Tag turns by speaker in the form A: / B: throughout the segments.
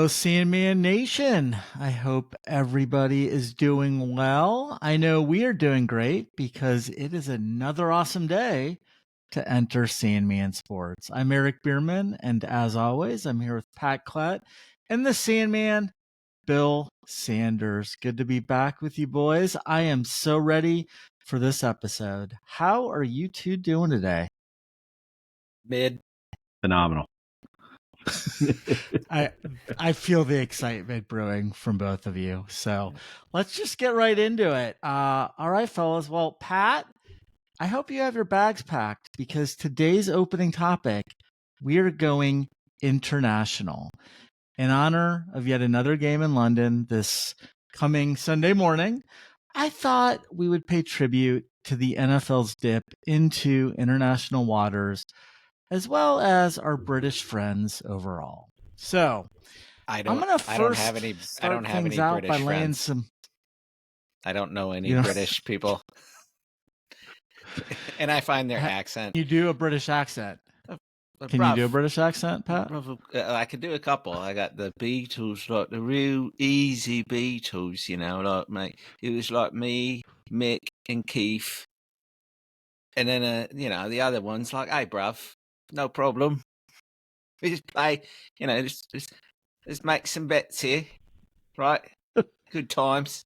A: Fellow Sandman Nation, I hope everybody is doing well. I know we are doing great because it is another awesome day to enter Sandman Sports. I'm Eric Bierman, and as always, I'm here with Pat Klett and the Sandman, Bill Sanders. Good to be back with you boys. I am so ready for this episode. How are you two doing today?
B: Mid.
C: Phenomenal.
A: I feel the excitement brewing from both of you. So let's just get right into it. All right, fellas. Well, Pat, I hope you have your bags packed because today's opening topic, we are going international. In honor of yet another game in London this coming Sunday morning, I thought we would pay tribute to the NFL's dip into international waters, as well as our British friends overall. So
B: I don't have any British friends. I don't know any British people. And I find their accent.
A: You do a British accent. Can you do a British accent, Pat?
B: I can do a couple. I got the Beatles, like the real easy Beatles, like mate. It was like me, Mick, and Keith. And then, the other ones like, hey, bruv, no problem. We just play, let's make some bets here, right? Good times.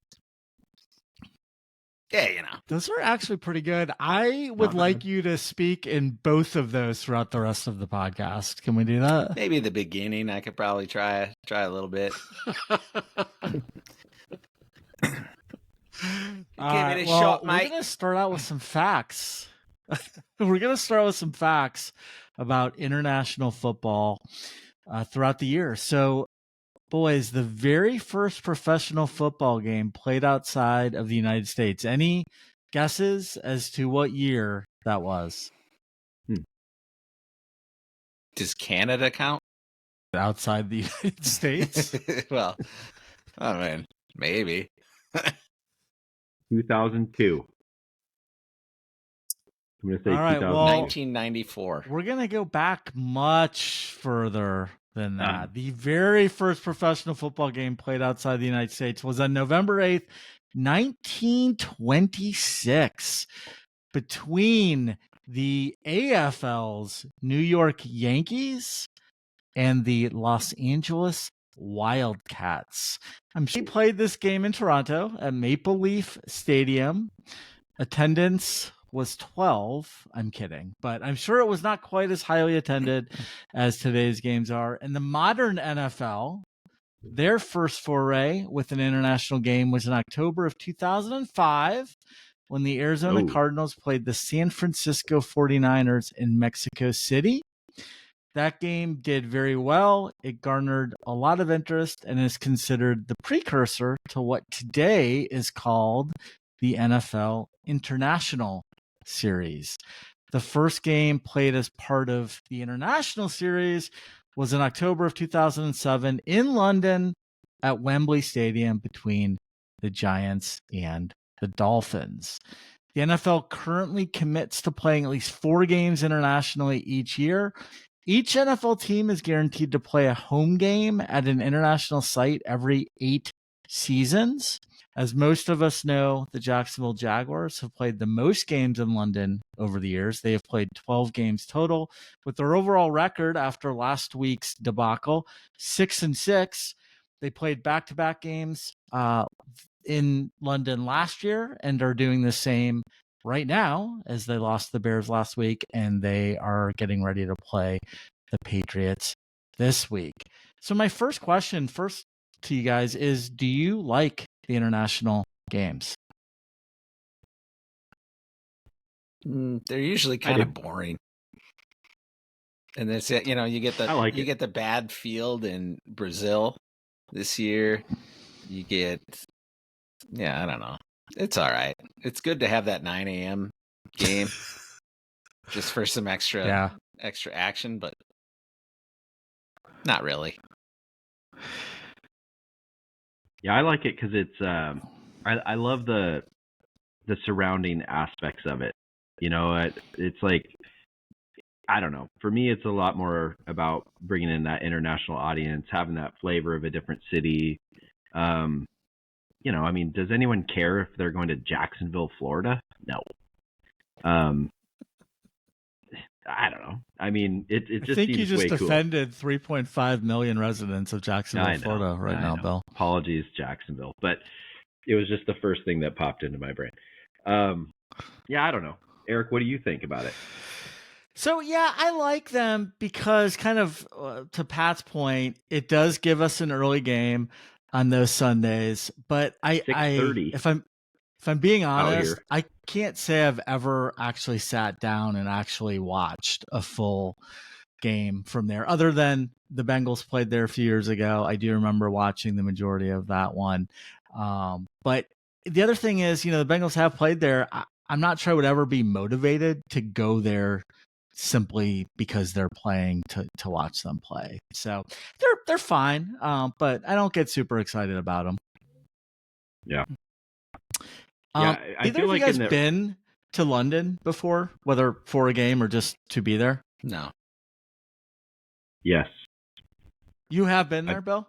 B: Yeah,
A: Those are actually pretty good. I would like you to speak in both of those throughout the rest of the podcast. Can we do that?
B: Maybe the beginning. I could probably try a little bit. Give it a shot, mate.
A: We're going to start out with some facts. We're going to start with some facts about international football throughout the year. So, boys, the very first professional football game played outside of the United States. Any guesses as to what year that was?
B: Does Canada count?
A: Outside the United States?
B: Well, I mean, maybe.
C: 2002. I'm going to say
B: 1994.
A: We're going to go back much further than that. The very first professional football game played outside the United States was on November 8th, 1926, between the AFL's New York Yankees and the Los Angeles Wildcats. I'm sure he played this game in Toronto at Maple Leaf Stadium. Attendance was 12. I'm kidding, but I'm sure it was not quite as highly attended as today's games are. And the modern NFL, their first foray with an international game was in October of 2005 when the Arizona Cardinals played the San Francisco 49ers in Mexico City. That game did very well. It garnered a lot of interest and is considered the precursor to what today is called the NFL International Series. The first game played as part of the International Series was in October of 2007 in London at Wembley Stadium between the Giants and the Dolphins. The NFL currently commits to playing at least 4 games internationally each year. Each NFL team is guaranteed to play a home game at an international site every 8 seasons. As most of us know, the Jacksonville Jaguars have played the most games in London over the years. They have played 12 games total, with their overall record after last week's debacle, 6-6. They played back-to-back games in London last year and are doing the same right now as they lost the Bears last week, and they are getting ready to play the Patriots this week. So my first question to you guys is, do you like the international games?
B: They're usually kind of boring. And that's it. You get the bad field in Brazil this year. You get, I don't know. It's all right. It's good to have that 9 a.m. game just for some extra action, but not really.
C: Yeah, I like it because it's. I love the surrounding aspects of it. It's like I don't know. For me, it's a lot more about bringing in that international audience, having that flavor of a different city. I mean, does anyone care if they're going to Jacksonville, Florida? No. I don't know. I mean, it just
A: I think
C: seems
A: you just
C: way cool.
A: offended 3.5 million residents of Jacksonville, Florida right now, Bill.
C: Apologies, Jacksonville. But it was just the first thing that popped into my brain. I don't know. Eric, what do you think about it?
A: So, yeah, I like them because kind of to Pat's point, it does give us an early game on those Sundays. But
C: 6:30.
A: if I'm being honest, I can't say I've ever actually sat down and actually watched a full game from there, other than the Bengals played there a few years ago. I do remember watching the majority of that one. But the other thing is, the Bengals have played there. I'm not sure I would ever be motivated to go there simply because they're playing to watch them play. So they're fine, but I don't get super excited about them.
C: Yeah.
A: I either of you guys been to London before, whether for a game or just to be there?
B: No.
C: Yes.
A: You have been there, Bill?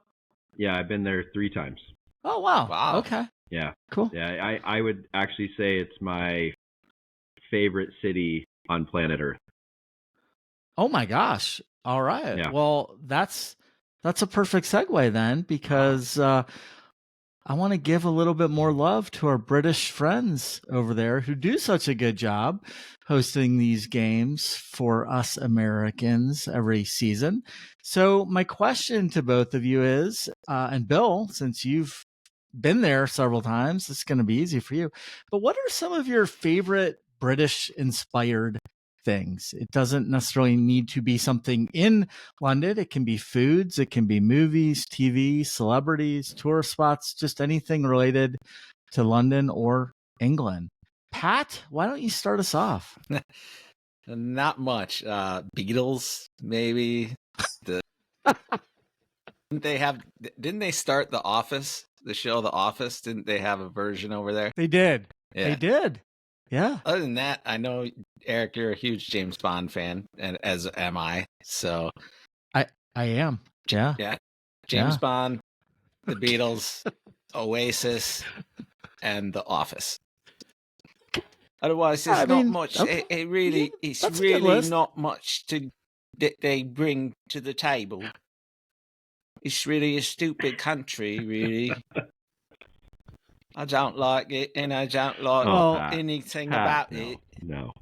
C: Yeah, I've been there 3 times.
A: Oh, wow. Okay.
C: Yeah.
A: Cool.
C: Yeah, I would actually say it's my favorite city on planet Earth.
A: Oh my gosh. All right.
C: Yeah.
A: Well, that's a perfect segue then, because I want to give a little bit more love to our British friends over there who do such a good job hosting these games for us Americans every season. So my question to both of you is, and Bill, since you've been there several times, it's going to be easy for you, but what are some of your favorite British inspired things? It doesn't necessarily need to be something in London. It can be foods, it can be movies, TV, celebrities, tourist spots, just anything related to London or England. Pat, why don't you start us off?
B: Not much. Beatles, maybe. Didn't they start The Office, the show The Office? Didn't they have a version over there?
A: They did.
B: Yeah.
A: They did. Yeah.
B: Other than that, I know, Eric, you're a huge James Bond fan, and as am I. So
A: I am. Yeah.
B: Yeah. James Bond, the Beatles, Oasis, and The Office. Otherwise, there's not much. Okay. It's really not much that they bring to the table. It's really a stupid country, really. I don't like it, and I don't like anything about it.
C: No.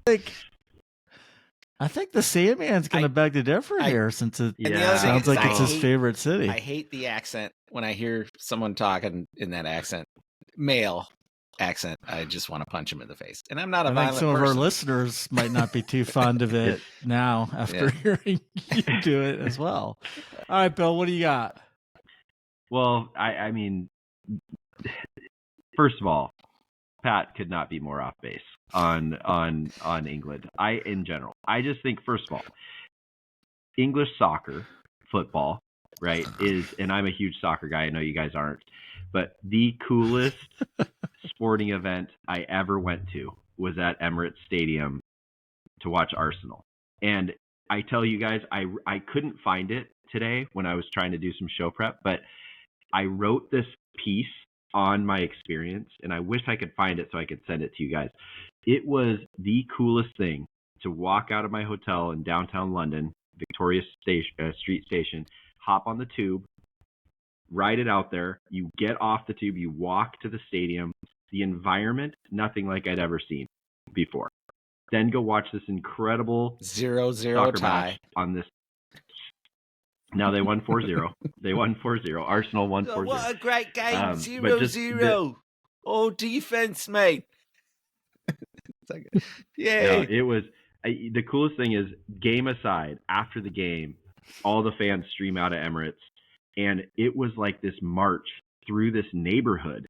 A: I think the Sandman's going to beg to differ here, since it sounds like it's his favorite city.
B: I hate the accent when I hear someone talking in that accent. Male accent. I just want to punch him in the face. And I'm not a violent person.
A: Some of our listeners might not be too fond of it now after hearing you do it as well. All right, Bill, what do you got?
C: Well, I mean, first of all, Pat could not be more off base on England. In general, I just think, first of all, English soccer, football, right, and I'm a huge soccer guy. I know you guys aren't, but the coolest sporting event I ever went to was at Emirates Stadium to watch Arsenal. And I tell you guys, I couldn't find it today when I was trying to do some show prep, but I wrote this piece on my experience, and I wish I could find it so I could send it to you guys. It was the coolest thing to walk out of my hotel in downtown London, Victoria Street Station, hop on the tube, ride it out there. You get off the tube, you walk to the stadium. The environment, nothing like I'd ever seen before. Then go watch this incredible
B: 0-0 tie
C: on this. Now they won 4-0. They won 4-0. Arsenal won 4-0.
B: What a great game. 0-0. Oh, defense, mate.
C: Yeah, it was the coolest thing is, game aside, after the game, all the fans stream out of Emirates, and it was like this march through this neighborhood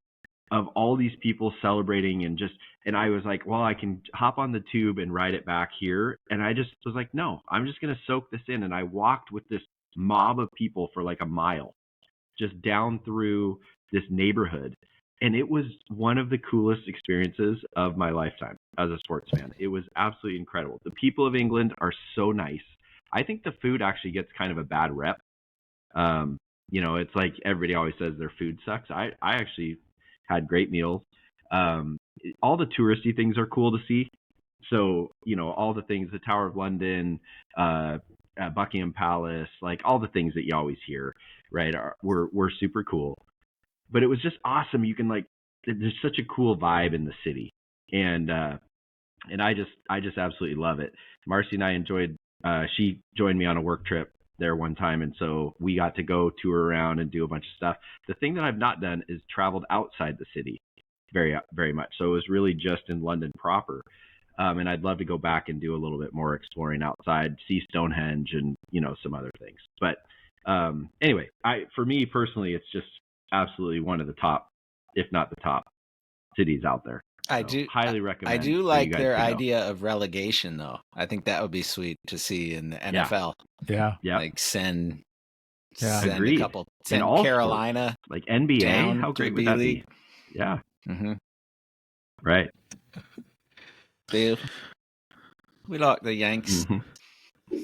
C: of all these people celebrating, and I was like, well, I can hop on the tube and ride it back here. And I just was like, no, I'm just going to soak this in. And I walked with this mob of people for like a mile, just down through this neighborhood. And it was one of the coolest experiences of my lifetime as a sports fan. It was absolutely incredible. The people of England are so nice. I think the food actually gets kind of a bad rep. It's like everybody always says their food sucks. I actually had great meals. All the touristy things are cool to see. So, all the things, the Tower of London, Buckingham Palace, like all the things that you always hear, right, were super cool. But it was just awesome. You can there's such a cool vibe in the city. And I just absolutely love it. Marcy and I enjoyed, she joined me on a work trip there one time. And so we got to go tour around and do a bunch of stuff. The thing that I've not done is traveled outside the city very, very much. So it was really just in London proper. And I'd love to go back and do a little bit more exploring outside, see Stonehenge and, some other things. But anyway, for me personally, it's just absolutely one of the top, if not the top cities out there.
B: I do
C: highly recommend.
B: I do like their idea of relegation, though. I think that would be sweet to see in the NFL.
A: Yeah.
B: Like send
C: Agreed.
B: a couple, send Carolina,
C: sports, like NBA.
B: Down
C: how great would that be? Yeah.
B: Mm-hmm.
C: Right.
B: We like the Yanks.
C: Mm-hmm.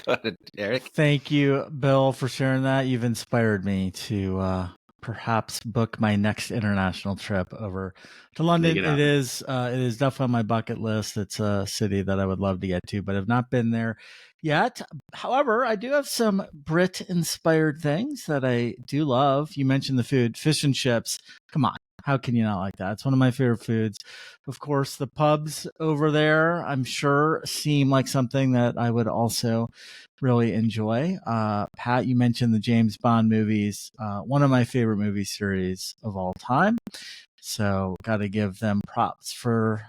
B: Go ahead, Eric.
A: Thank you, Bill, for sharing that. You've inspired me to perhaps book my next international trip over to London. It is definitely on my bucket list. It's a city that I would love to get to, but have not been there yet. However, I do have some Brit-inspired things that I do love. You mentioned the food, fish and chips. Come on. How can you not like that? It's one of my favorite foods. Of course, the pubs over there, I'm sure, seem like something that I would also really enjoy. Pat, you mentioned the James Bond movies, one of my favorite movie series of all time. So got to give them props for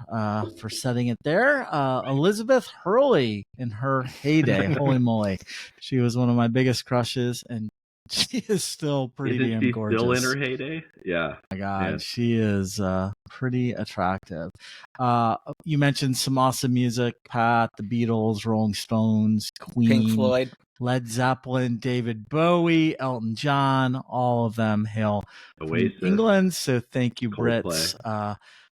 A: setting it there. Elizabeth Hurley in her heyday, holy moly, she was one of my biggest crushes, and she is still pretty damn gorgeous.
C: Still in her heyday? Yeah.
A: Oh my God, she is pretty attractive. You mentioned some awesome music, Pat, the Beatles, Rolling Stones, Queen,
B: Pink Floyd,
A: Led Zeppelin, David Bowie, Elton John, all of them hail from England. So thank you, Brits,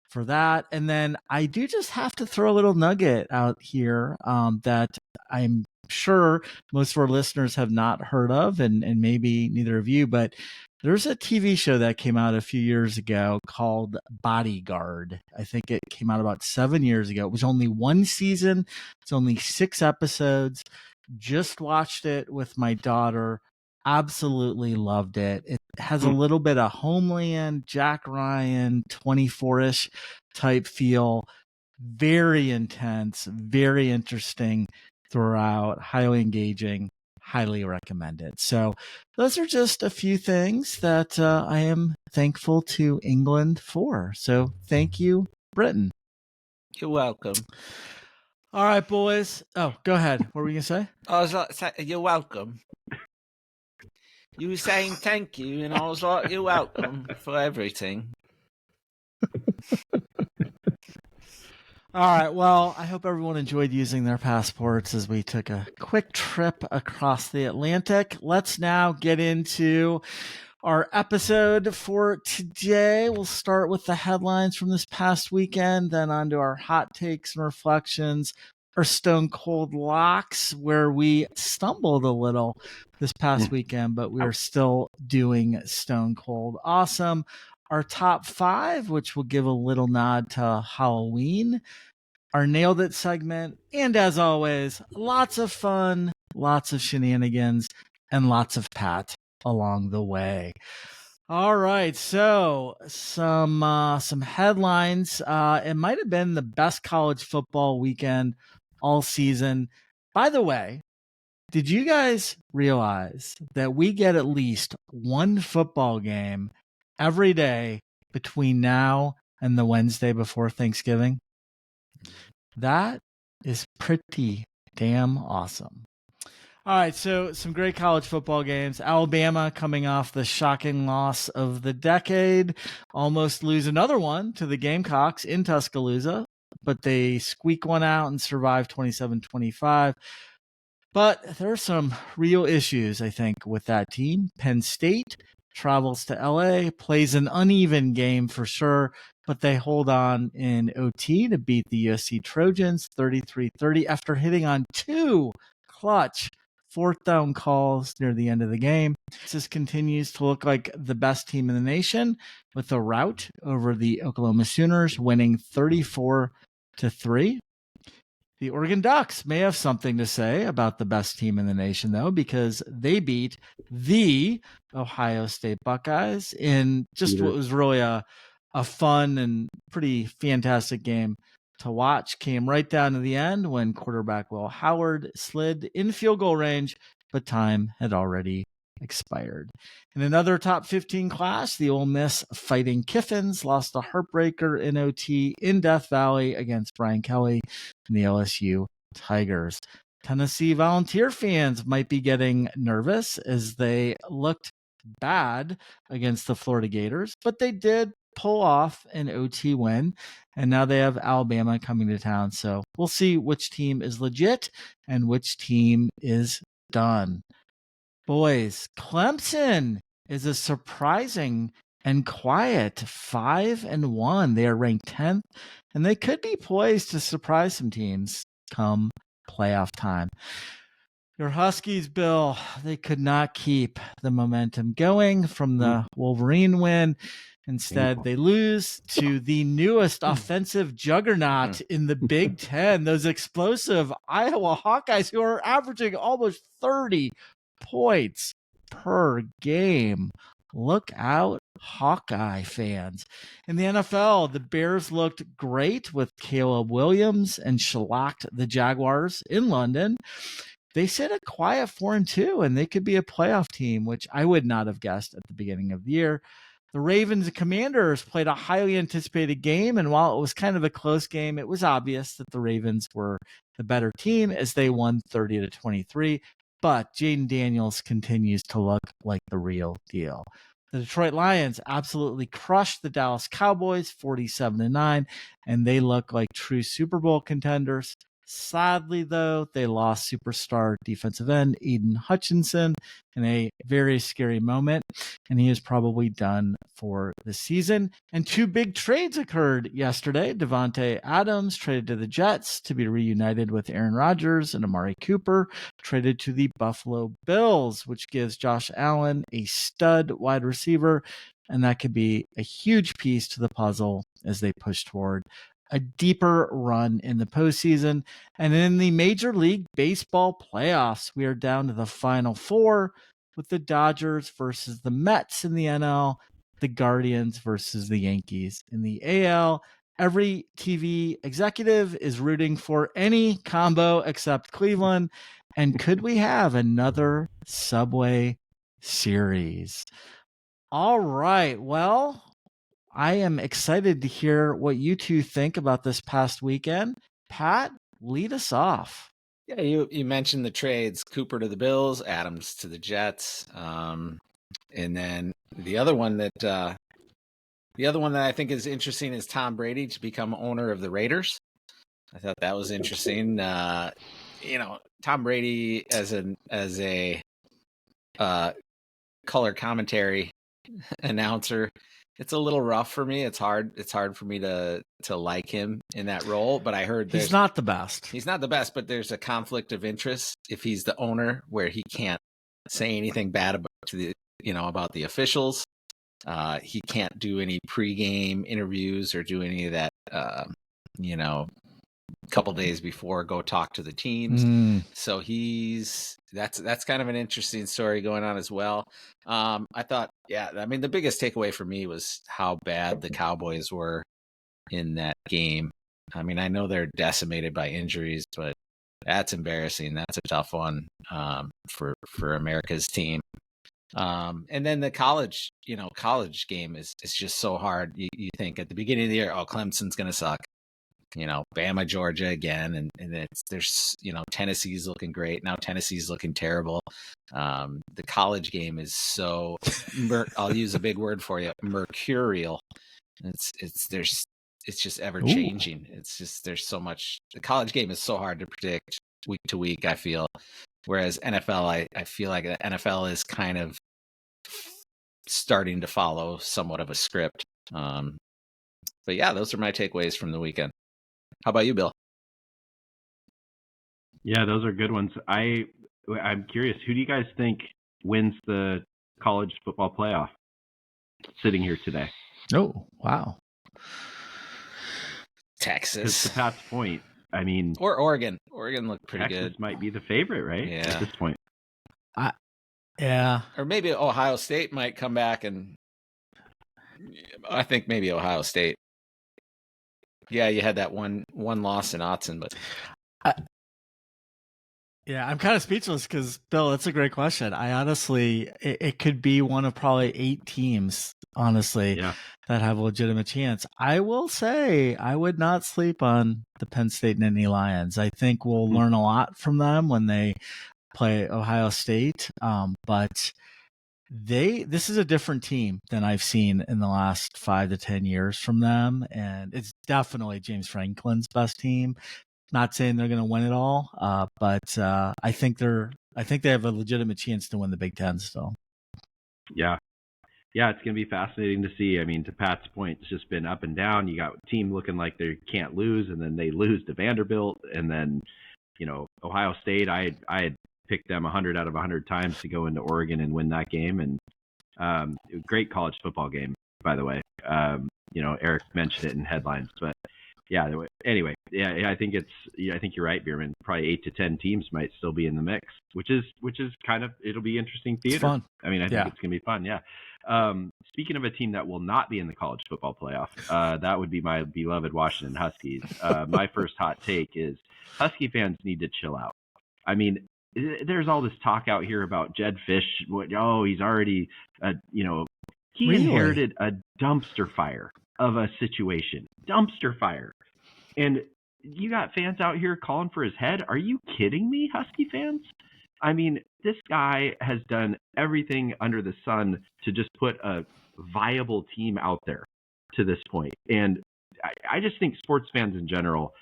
A: for that. And then I do just have to throw a little nugget out here that I'm sure most of our listeners have not heard of, and maybe neither of you, but there's a TV show that came out a few years ago called Bodyguard. I think it came out about 7 years ago. It was only one season. It's only 6 episodes. Just watched it with my daughter. Absolutely loved it. It has a little bit of Homeland, Jack Ryan, 24-ish type feel. Very intense, very interesting throughout, highly engaging, highly recommended. So those are just a few things that I am thankful to England for. So thank you, Britain.
B: You're welcome.
A: All right, boys. Oh, go ahead. What were you going to say?
B: I was like, you're welcome. You were saying thank you, and I was like, you're welcome for everything.
A: All right. Well, I hope everyone enjoyed using their passports as we took a quick trip across the Atlantic. Let's now get into our episode for today. We'll start with the headlines from this past weekend, then on to our hot takes and reflections, our Stone Cold Locks, where we stumbled a little this past weekend, but we are still doing Stone Cold Awesome. Our top 5, which will give a little nod to Halloween, our Nailed It segment, and as always, lots of fun, lots of shenanigans, and lots of Pat along the way. All right, so some headlines. It might have been the best college football weekend all season. By the way, did you guys realize that we get at least one football game every day between now and the Wednesday before Thanksgiving? That is pretty damn awesome. All right, so some great college football games. Alabama coming off the shocking loss of the decade, almost lose another one to the Gamecocks in Tuscaloosa, but they squeak one out and survive 27-25. But there are some real issues, I think, with that team. Penn State travels to LA, plays an uneven game for sure, but they hold on in OT to beat the USC Trojans 33-30 after hitting on 2 clutch fourth down calls near the end of the game. Texas continues to look like the best team in the nation with a rout over the Oklahoma Sooners, winning 34-3. The Oregon Ducks may have something to say about the best team in the nation, though, because they beat the Ohio State Buckeyes in just what was really a fun and pretty fantastic game to watch. Came right down to the end when quarterback Will Howard slid in field goal range, but time had already expired. In another top 15 class, the Ole Miss Fighting Kiffins lost a heartbreaker in OT in Death Valley against Brian Kelly and the LSU Tigers. Tennessee Volunteer fans might be getting nervous as they looked bad against the Florida Gators, but they did pull off an OT win, and now they have Alabama coming to town. So we'll see which team is legit and which team is done. Boys, Clemson is a surprising and quiet 5-1. They are ranked 10th, and they could be poised to surprise some teams come playoff time. Your Huskies, Bill, they could not keep the momentum going from the Wolverine win. Instead, they lose to the newest offensive juggernaut in the Big Ten, those explosive Iowa Hawkeyes who are averaging almost 30 points per game. Look out, Hawkeye fans. In the NFL, the Bears looked great with Caleb Williams and shellacked the Jaguars in London. They sit a quiet 4-2, and they could be a playoff team, which I would not have guessed at the beginning of the year. The Ravens and Commanders played a highly anticipated game, and while it was kind of a close game, it was obvious that the Ravens were the better team as they won 30-23. But Jaden Daniels continues to look like the real deal. The Detroit Lions absolutely crushed the Dallas Cowboys 47-9, and they look like true Super Bowl contenders. Sadly, though, they lost superstar defensive end Aiden Hutchinson in a very scary moment, and he is probably done for the season. And 2 big trades occurred yesterday. Devontae Adams traded to the Jets to be reunited with Aaron Rodgers, and Amari Cooper traded to the Buffalo Bills, which gives Josh Allen a stud wide receiver, and that could be a huge piece to the puzzle as they push toward a deeper run in the postseason. And in the Major League Baseball playoffs, we are down to the Final Four with the Dodgers versus the Mets in the NL, the Guardians versus the Yankees in the AL. Every TV executive is rooting for any combo except Cleveland. And could we have another Subway Series? All right. Well, I am excited to hear what you two think about this past weekend. Pat, lead us off.
B: Yeah, you mentioned the trades: Cooper to the Bills, Adams to the Jets, and then the other one that I think is interesting is Tom Brady to become owner of the Raiders. I thought that was interesting. Tom Brady as a color commentary announcer. It's a little rough for me. It's hard for me to like him in that role. But I heard
A: he's not the best.
B: He's not the best, but there's a conflict of interest if he's the owner, where he can't say anything bad about the officials. He can't do any pregame interviews or do any of that. Couple days before, go talk to the teams. So that's kind of an interesting story going on as well. I thought, the biggest takeaway for me was how bad the Cowboys were in that game. I mean, I know they're decimated by injuries, but that's embarrassing. That's a tough one for America's team. And then the college game is just so hard. You think at the beginning of the year, Clemson's going to suck. Bama, Georgia again, and there's Tennessee's looking great. Now Tennessee's looking terrible. The college game is so I'll use a big word for you, mercurial. It's just ever changing. It's just there's so much. The college game is so hard to predict week to week, I feel. Whereas NFL, I feel like the NFL is kind of starting to follow somewhat of a script. But yeah, those are my takeaways from the weekend. How about you, Bill?
C: Yeah, those are good ones. I'm curious, who do you guys think wins the college football playoff sitting here today?
A: Oh, wow.
B: Texas.
C: To Pat's point, I mean,
B: or Oregon. Oregon looked pretty
C: Texas
B: good.
C: Texas might be the favorite, right?
B: Yeah.
C: At this point.
A: Yeah.
B: Or maybe Ohio State might come back, and I think maybe Ohio State. Yeah, you had that one loss in Autzen, but
A: yeah, I'm kind of speechless because, Bill, that's a great question. I honestly, it could be one of probably 8 teams, honestly, that have a legitimate chance. I will say I would not sleep on the Penn State Nittany Lions. I think we'll learn a lot from them when they play Ohio State. But this is a different team than I've seen in the last 5 to 10 years from them. And it's definitely James Franklin's best team. Not saying they're going to win it all, but I think they have a legitimate chance to win the Big Ten still.
C: Yeah, it's going to be fascinating to see. I mean, to Pat's point, it's just been up and down. You got a team looking like they can't lose, and then they lose to Vanderbilt, and then Ohio State. I had picked them 100 out of 100 times to go into Oregon and win that game, and great college football game, by the way. Eric mentioned it in headlines, but. Yeah. Anyway, I think you're right, Bierman. Probably 8 to 10 teams might still be in the mix, which is kind of, it'll be interesting theater.
A: It's fun.
C: I mean, I think it's gonna be fun. Yeah. Speaking of a team that will not be in the college football playoff, that would be my beloved Washington Huskies. My first hot take is Husky fans need to chill out. I mean, there's all this talk out here about Jedd Fisch. He's already, he inherited a dumpster fire of a situation. Dumpster fire. And you got fans out here calling for his head. Are you kidding me, Husky fans? I mean, this guy has done everything under the sun to just put a viable team out there to this point. And I just think sports fans in general,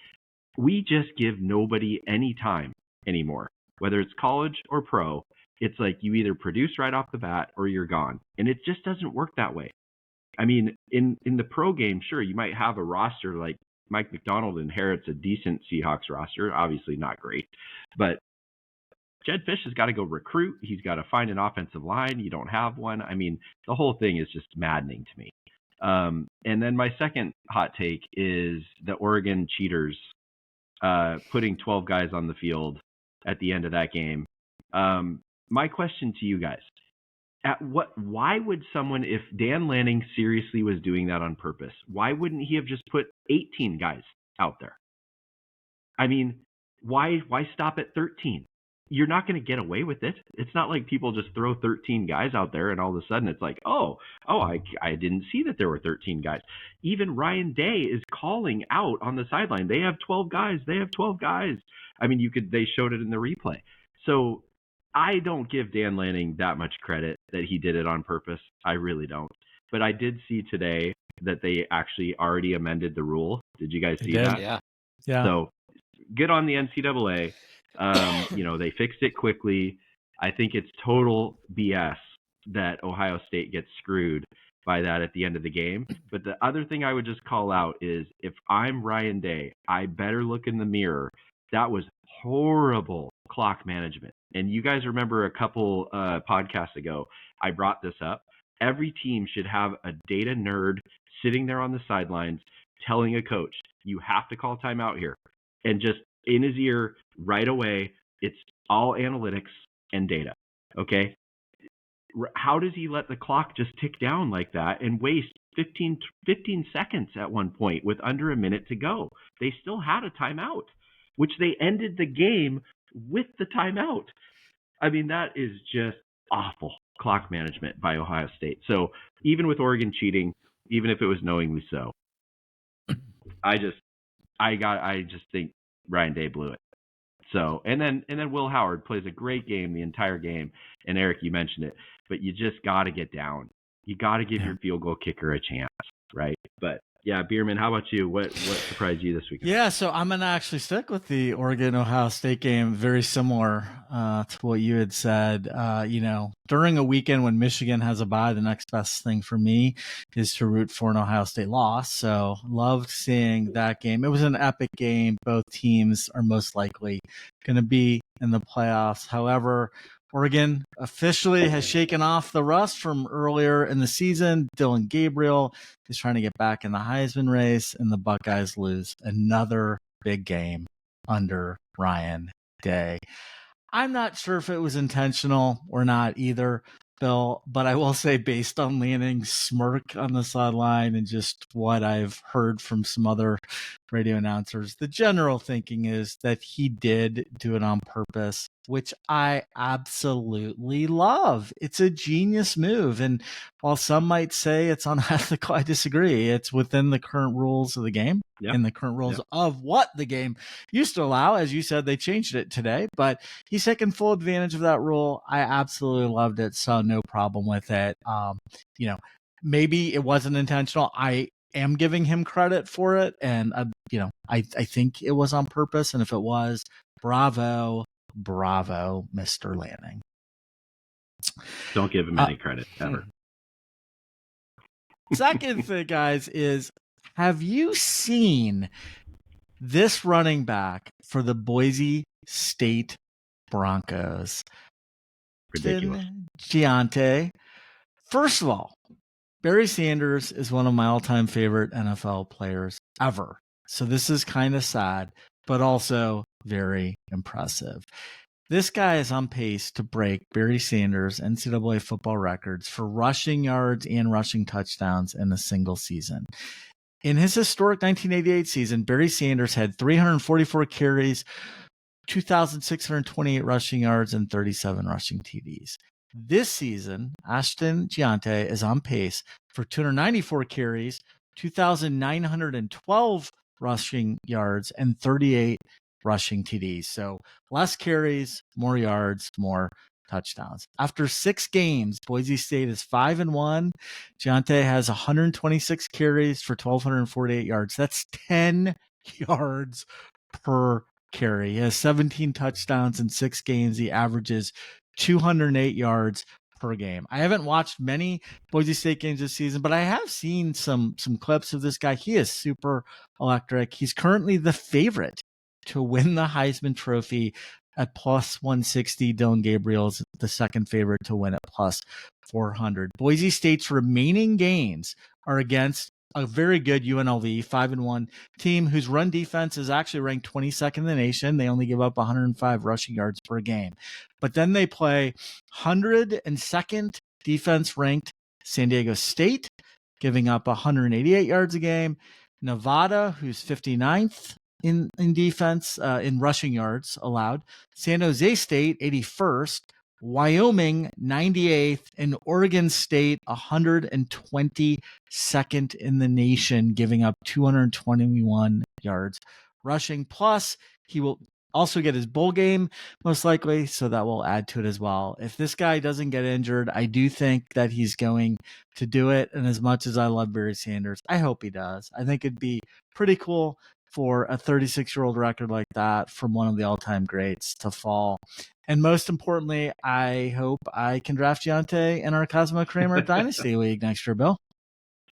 C: we just give nobody any time anymore, whether it's college or pro. It's like you either produce right off the bat or you're gone. And it just doesn't work that way. I mean, in the pro game, sure, you might have a roster like Mike McDonald inherits a decent Seahawks roster, obviously not great, but Jedd Fisch has got to go recruit. He's got to find an offensive line. You don't have one. I mean, the whole thing is just maddening to me. And then my second hot take is the Oregon cheaters putting 12 guys on the field at the end of that game. My question to you guys. Why would someone, if Dan Lanning seriously was doing that on purpose, why wouldn't he have just put 18 guys out there? I mean, why stop at 13? You're not going to get away with it. It's not like people just throw 13 guys out there and all of a sudden it's like, I didn't see that there were 13 guys. Even Ryan Day is calling out on the sideline. They have 12 guys. I mean, they showed it in the replay. So I don't give Dan Lanning that much credit that he did it on purpose. I really don't. But I did see today that they actually already amended the rule. Did you guys see that?
B: Yeah.
C: So good on the NCAA. They fixed it quickly. I think it's total BS that Ohio State gets screwed by that at the end of the game. But the other thing I would just call out is if I'm Ryan Day, I better look in the mirror. That was horrible clock management. And you guys remember a couple podcasts ago, I brought this up. Every team should have a data nerd sitting there on the sidelines telling a coach, you have to call timeout here. And just in his ear right away, it's all analytics and data. Okay? How does he let the clock just tick down like that and waste 15 seconds at one point with under a minute to go? They still had a timeout, which they ended the game with the timeout. I mean, that is just awful clock management by Ohio State. So even with Oregon cheating, even if it was knowingly so, I just think Ryan Day blew it. So, and then Will Howard plays a great game the entire game. And Eric, you mentioned it, but you just got to get down. You got to give your field goal kicker a chance, right? But yeah, Bierman, how about you? What surprised you this week?
A: Yeah, so I'm going to actually stick with the Oregon-Ohio State game, very similar to what you had said. During a weekend when Michigan has a bye, the next best thing for me is to root for an Ohio State loss. So loved seeing that game. It was an epic game. Both teams are most likely going to be in the playoffs. However, Oregon officially has shaken off the rust from earlier in the season. Dylan Gabriel is trying to get back in the Heisman race, and the Buckeyes lose another big game under Ryan Day. I'm not sure if it was intentional or not either, Bill, but I will say based on Lanning's smirk on the sideline and just what I've heard from some other radio announcers, the general thinking is that he did do it on purpose, which I absolutely love. It's a genius move. And while some might say it's unethical, I disagree. It's within the current rules of the game and the current rules of what the game used to allow. As you said, they changed it today, but he's taken full advantage of that rule. I absolutely loved it. So no problem with it. Maybe it wasn't intentional. I am giving him credit for it. And, I think it was on purpose. And if it was, bravo, Mr. Lanning.
C: Don't give him any credit ever.
A: Second thing, guys, is have you seen this running back for the Boise State Broncos?
C: Ridiculous.
A: Giante. First of all, Barry Sanders is one of my all-time favorite NFL players ever. So this is kind of sad, but also very impressive. This guy is on pace to break Barry Sanders' NCAA football records for rushing yards and rushing touchdowns in a single season. In his historic 1988 season, Barry Sanders had 344 carries, 2,628 rushing yards, and 37 rushing TDs. This season, Ashton Giante is on pace for 294 carries, 2,912 rushing yards, and 38 rushing TDs. So less carries, more yards, more touchdowns. After 6 games, Boise State is 5-1. Giante has 126 carries for 1,248 yards. That's 10 yards per carry. He has 17 touchdowns in 6 games. He averages 208 yards per game. I haven't watched many Boise State games this season, but I have seen some clips of this guy. He is super electric. He's currently the favorite to win the Heisman Trophy at plus 160. Dylan Gabriel's the second favorite to win at plus 400. Boise State's remaining games are against a very good UNLV 5-1 team whose run defense is actually ranked 22nd in the nation. They only give up 105 rushing yards per game. But then they play 102nd defense ranked San Diego State, giving up 188 yards a game. Nevada, who's 59th in defense, in rushing yards allowed. San Jose State, 81st. Wyoming, 98th, and Oregon State, 122nd in the nation, giving up 221 yards rushing. Plus, he will also get his bowl game, most likely, so that will add to it as well. If this guy doesn't get injured, I do think that he's going to do it. And as much as I love Barry Sanders, I hope he does. I think it'd be pretty cool for a 36-year-old record like that from one of the all-time greats to fall. And most importantly, I hope I can draft Giante in our Cosmo Kramer Dynasty League next year, Bill.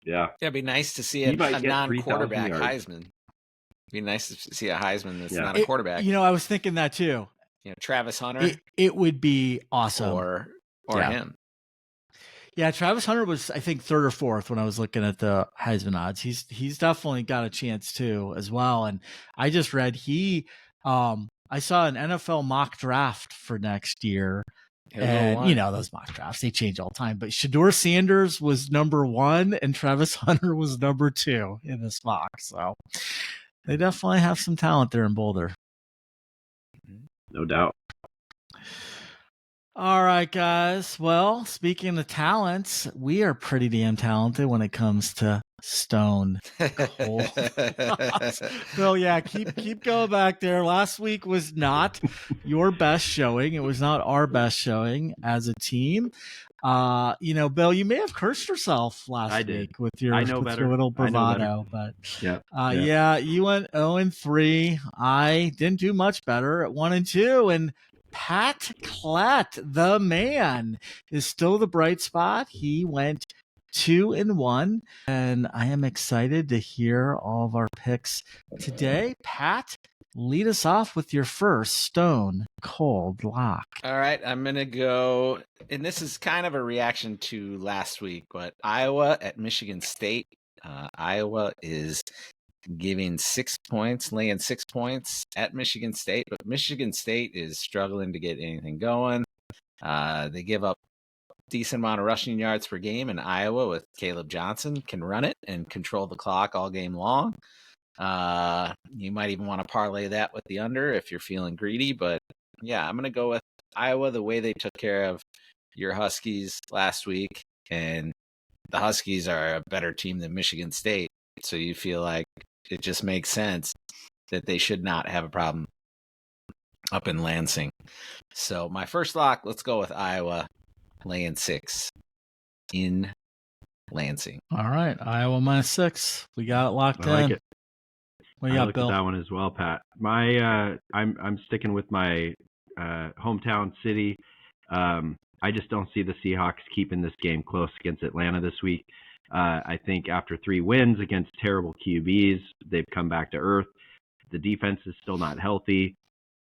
B: Yeah. It'd be nice to see a non-quarterback Heisman. It'd be nice to see a Heisman that's not a quarterback.
A: I was thinking that too.
B: Travis Hunter.
A: It would be awesome.
B: Or him.
A: Yeah, Travis Hunter was, I think, 3rd or 4th when I was looking at the Heisman odds. He's definitely got a chance too, as well. And I just read I saw an NFL mock draft for next year. And those mock drafts, they change all the time. But Shedeur Sanders was number 1 and Travis Hunter was number 2 in this mock. So they definitely have some talent there in Boulder.
C: No doubt.
A: All right, guys. Well, speaking of talents, we are pretty damn talented when it comes to stone cold. Well, yeah, keep going back there. Last week was not your best showing. It was not our best showing as a team. Bill, you may have cursed yourself last week with your little bravado, but yeah, you went 0-3. I didn't do much better at 1-2, and Pat Klatt, the man, is still the bright spot. He went 2-1, and I am excited to hear all of our picks today. Pat, lead us off with your first stone cold lock.
B: All right, I'm going to go, and this is kind of a reaction to last week, but Iowa at Michigan State. Iowa is giving 6 points, laying 6 points at Michigan State, but Michigan State is struggling to get anything going. They give up a decent amount of rushing yards per game, and Iowa with Caleb Johnson can run it and control the clock all game long. You might even want to parlay that with the under if you're feeling greedy, but yeah, I'm going to go with Iowa the way they took care of your Huskies last week, and the Huskies are a better team than Michigan State, so you feel like it just makes sense that they should not have a problem up in Lansing. So my first lock, let's go with Iowa laying 6 in Lansing.
A: All right, Iowa -6. We got it locked in.
C: I like it.
A: What do you got, Bill?
C: At that one as well, Pat. I'm sticking with my hometown city. I just don't see the Seahawks keeping this game close against Atlanta this week. I think after 3 wins against terrible QBs, they've come back to earth. The defense is still not healthy.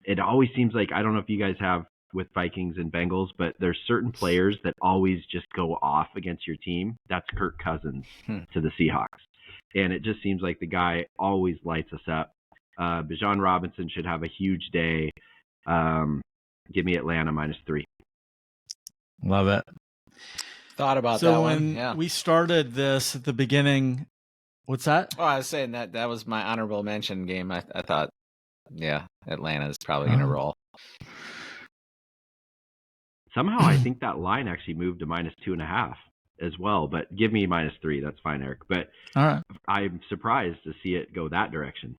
C: It always seems like, I don't know if you guys have with Vikings and Bengals, but there's certain players that always just go off against your team. That's Kirk Cousins to the Seahawks. And it just seems like the guy always lights us up. Bijan Robinson should have a huge day. Give me Atlanta -3.
A: Love it.
B: Thought about that one.
A: So when we started this at the beginning, what's that?
B: Oh, I was saying that was my honorable mention game. I thought, Atlanta is probably going to roll.
C: Somehow I think that line actually moved to -2.5 as well, but give me -3. That's fine, Eric. But
A: all right.
C: I'm surprised to see it go that direction.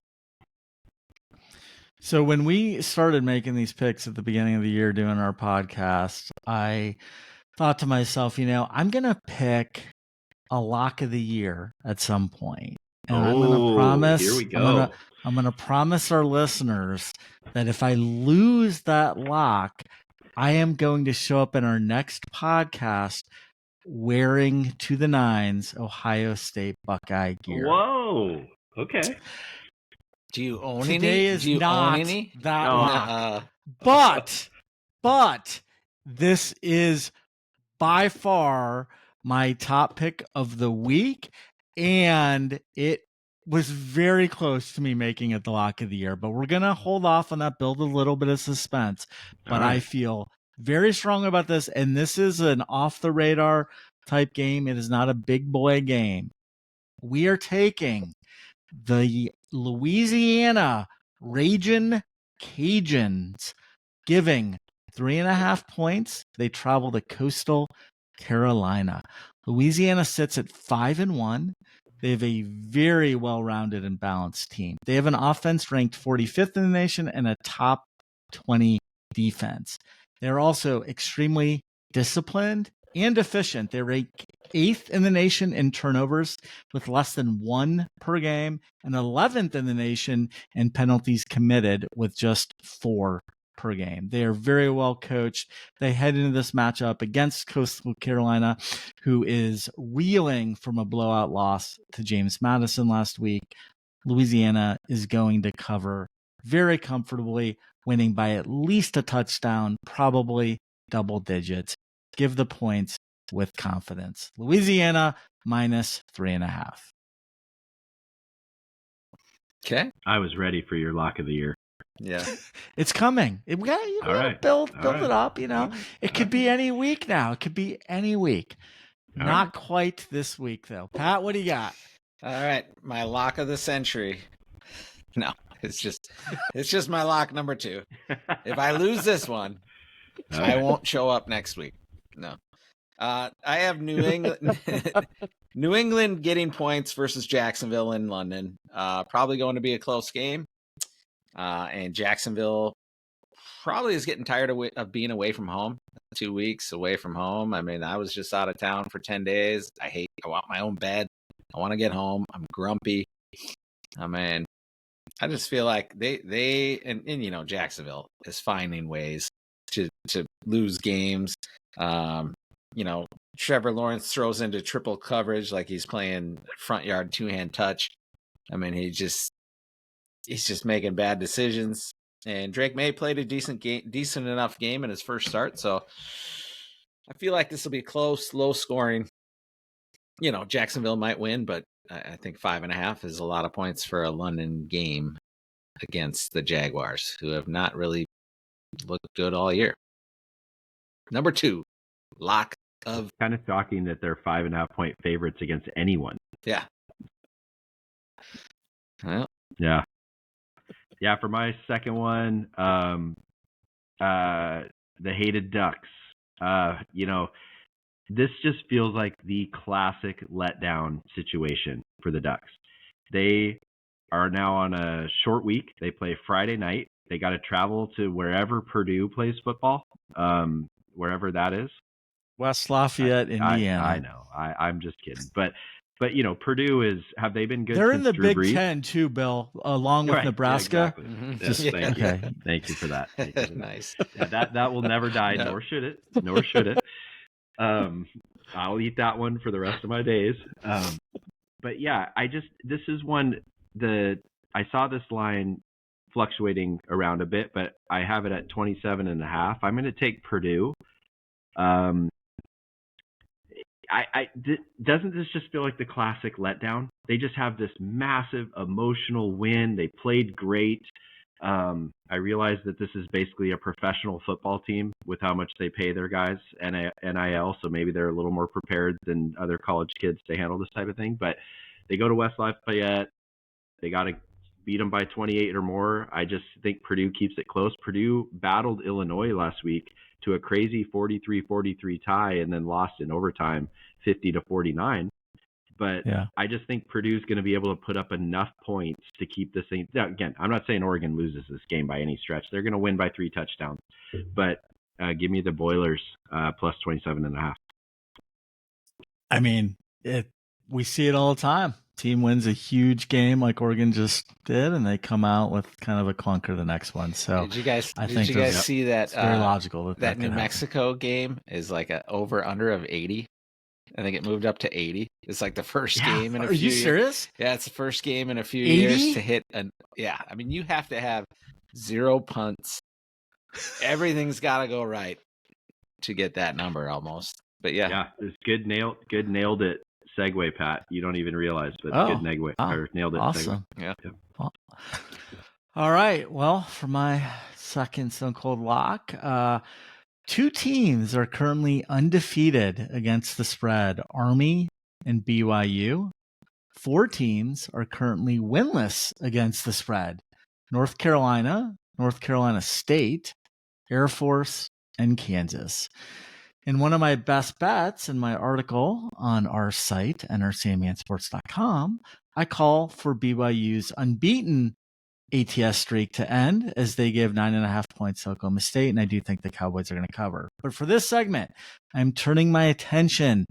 A: So when we started making these picks at the beginning of the year doing our podcast, I thought to myself, I'm going to pick a lock of the year at some point. And I'm going to promise,
C: here we go.
A: I'm going to promise our listeners that if I lose that lock, I am going to show up in our next podcast wearing to the nines Ohio State Buckeye gear.
C: Whoa. Okay.
B: Do you own
A: Today
B: any?
A: Today is not that lock. But this is by far my top pick of the week, and it was very close to me making it the lock of the year. But we're going to hold off on that, build a little bit of suspense. But I feel very strong about this, and this is an off-the-radar type game. It is not a big boy game. We are taking the Louisiana Ragin' Cajuns, giving 3.5 points. They travel to Coastal Carolina. Louisiana sits at 5-1. They have a very well-rounded and balanced team. They have an offense ranked 45th in the nation and a top 20 defense. They're also extremely disciplined and efficient. They rank 8th in the nation in turnovers with less than 1 per game, and 11th in the nation in penalties committed with just 4 per game. They are very well coached. They head into this matchup against Coastal Carolina, who is reeling from a blowout loss to James Madison last week. Louisiana is going to cover very comfortably, winning by at least a touchdown, probably double digits. Give the points with confidence. Louisiana -3.5.
B: Okay.
C: I was ready for your lock of the year.
B: Yeah.
A: It's coming. We gotta build it up, It could be any week now. It could be any week. Not quite this week, though. Pat, what do you got?
B: All right. My lock of the century. No, it's just my lock number 2. If I lose this one, I won't show up next week. No. I have New England getting points versus Jacksonville in London. Probably going to be a close game. And Jacksonville, probably is getting tired of being away from home. 2 weeks away from home. I mean, I was just out of town for 10 days. I want my own bed. I want to get home. I'm grumpy. I mean, I just feel like they and Jacksonville is finding ways to lose games. Trevor Lawrence throws into triple coverage like he's playing front yard 2-hand touch. I mean, he's just making bad decisions. And Drake May played a decent enough game in his first start, so I feel like this will be close, low scoring. Jacksonville might win, but I think 5.5 is a lot of points for a London game against the Jaguars, who have not really looked good all year. Number 2, lock of.
C: Kind of shocking that they're 5.5 point favorites against anyone.
B: Yeah. Well.
C: Yeah. Yeah, for my second one, the hated Ducks. This just feels like the classic letdown situation for the Ducks. They are now on a short week. They play Friday night. They got to travel to wherever Purdue plays football, wherever that is.
A: West Lafayette, Indiana.
C: I know. I'm just kidding. But Purdue have they been good?
A: They're
C: since
A: in the
C: Drew
A: Big
C: Brees?
A: Ten too, Bill, along with Nebraska.
C: Yeah, exactly.
B: Mm-hmm.
C: Yes, thank you.
A: Okay.
C: Thank you for that.
B: Nice.
C: Yeah, that will never die,
B: No.
C: nor should it. I'll eat that one for the rest of my days. But yeah, this is one I saw this line fluctuating around a bit, but I have it at 27.5. I'm going to take Purdue. Doesn't this just feel like the classic letdown? They just have this massive emotional win. They played great. I realize that this is basically a professional football team with how much they pay their guys NIL, so maybe they're a little more prepared than other college kids to handle this type of thing. But they go to West Lafayette. They got to beat them by 28 or more. I just think Purdue keeps it close. Purdue battled Illinois last week to a crazy 43-43 tie and then lost in overtime 50-49. But yeah. I just think Purdue's going to be able to put up enough points to keep this thing. Now, again, I'm not saying Oregon loses this game by any stretch. They're going to win by 3 touchdowns. But give me the Boilers plus 27.5.
A: I mean, we see it all the time. Team wins a huge game like Oregon just did, and they come out with kind of a clunker the next one. So
B: did you guys see that?
A: It's very logical
B: that New Mexico game is like an over/under of 80. I think it moved up to 80. It's like the first game in a few years.
A: Are you serious?
B: Yeah, it's the first game in a few
A: 80?
B: years to hit I mean, you have to have 0 punts. Everything's got to go right to get that number almost. But yeah.
C: Yeah, it's good nailed it segue, Pat. You don't even realize, but good segue. Or nailed it.
A: Awesome.
B: Segue.
C: Yeah.
A: All right. Well, for my second Stone Cold lock, 2 teams are currently undefeated against the spread, Army and BYU. 4 teams are currently winless against the spread, North Carolina, North Carolina State, Air Force, and Kansas. In one of my best bets in my article on our site, nrcmansports.com, I call for BYU's unbeaten ATS streak to end as they give 9.5 points to Oklahoma State, and I do think the Cowboys are going to cover. But for this segment, I'm turning my attention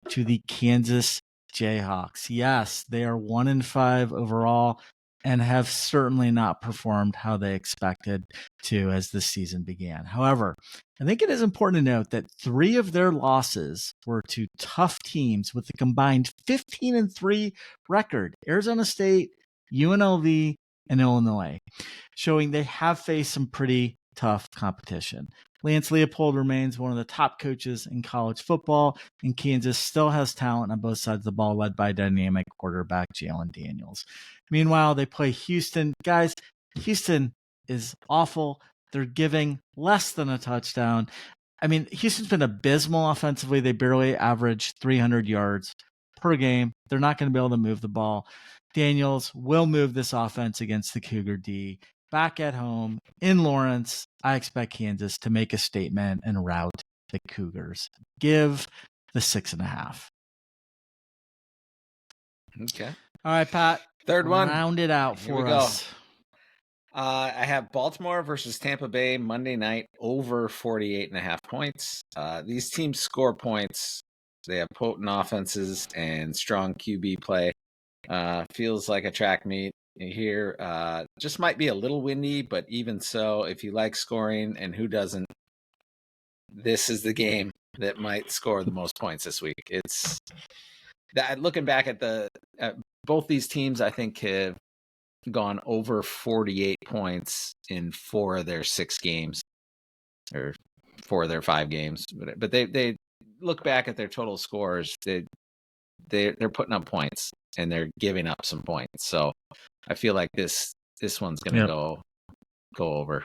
A: to the Kansas Jayhawks. Yes, they are 1-5 overall and have certainly not performed how they expected to as the season began. However, I think it is important to note that 3 of their losses were to tough teams with a combined 15-3 record: Arizona State, UNLV, and Illinois, showing they have faced some pretty tough competition. Lance Leopold remains one of the top coaches in college football, and Kansas still has talent on both sides of the ball, led by dynamic quarterback Jalen Daniels. Meanwhile, they play Houston. Guys, Houston is awful. They're giving less than a touchdown. I mean, Houston's been abysmal offensively. They barely average 300 yards per game. They're not going to be able to move the ball. Daniels will move this offense against the Cougar D. Back at home in Lawrence, I expect Kansas to make a statement and rout the Cougars. Give the 6.5.
B: Okay.
A: All right, Pat.
B: Third one.
A: Round it out for us.
B: I have Baltimore versus Tampa Bay Monday night over 48.5 points. These teams score points. They have potent offenses and strong QB play. Feels like a track meet here. Just might be a little windy, but even so, if you like scoring, and who doesn't, this is the game that might score the most points this week. It's that looking back at both these teams, I think have gone over 48 points in 4 of their 6 games, or 4 of their 5 games. But they look back at their total scores. They're putting up points and they're giving up some points. So I feel like this one's going to go over.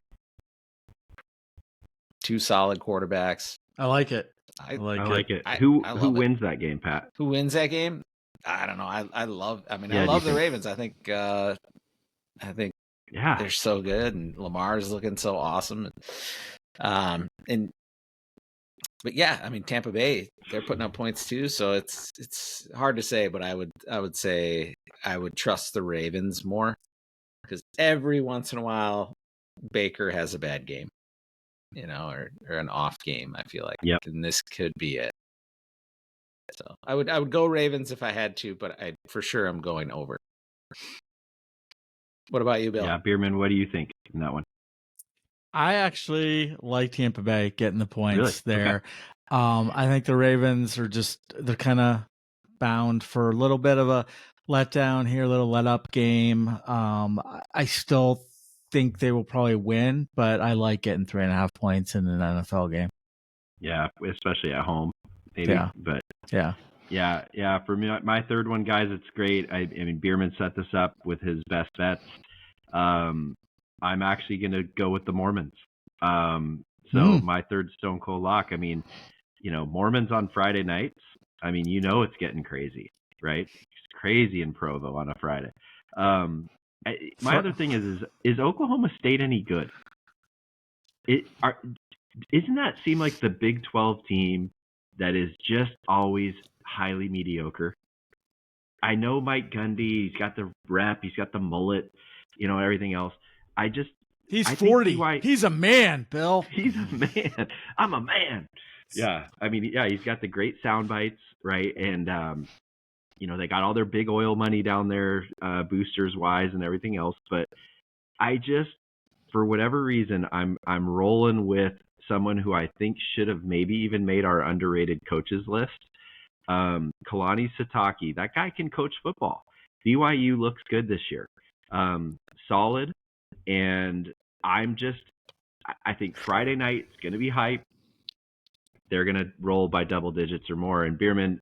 B: 2 solid quarterbacks.
A: I like it.
C: I like it. Who wins that game, Pat?
B: Who wins that game? I don't know. I love the Ravens. I think they're so good, and Lamar is looking so awesome. But yeah, I mean, Tampa Bay, they're putting up points too, so it's hard to say, but I would say I would trust the Ravens more, because every once in a while Baker has a bad game, or an off game, I feel like.
C: Yep.
B: And this could be it. So I would go Ravens if I had to, but for sure I'm going over. What about you, Bill?
C: Yeah, Bierman, what do you think in that one?
A: I actually like Tampa Bay getting the points there.
C: Okay.
A: I think the Ravens are they're kind of bound for a little bit of a letdown here, a little let up game. I still think they will probably win, but I like getting 3.5 points in an NFL game.
C: Yeah, especially at home, maybe.
A: Yeah.
C: But
A: yeah.
C: For me, my third one, guys, it's great. I mean, Bierman set this up with his best bets. I'm actually going to go with the Mormons. My third Stone Cold lock, I mean, Mormons on Friday nights. I mean, it's getting crazy, right? It's crazy in Provo on a Friday. My other thing is Oklahoma State any good? Isn't that seem like the Big 12 team that is just always highly mediocre? I know Mike Gundy, he's got the rep, he's got the mullet, everything else.
A: He's 40. He's a man, Bill.
C: He's a man. I'm a man. Yeah. I mean, he's got the great sound bites, right? And, they got all their big oil money down there, boosters wise and everything else. But for whatever reason, I'm rolling with someone who I think should have maybe even made our underrated coaches list. Kalani Sitake. That guy can coach football. BYU looks good this year. Solid. And I think Friday night is going to be hype. They're going to roll by double digits or more. And Bierman,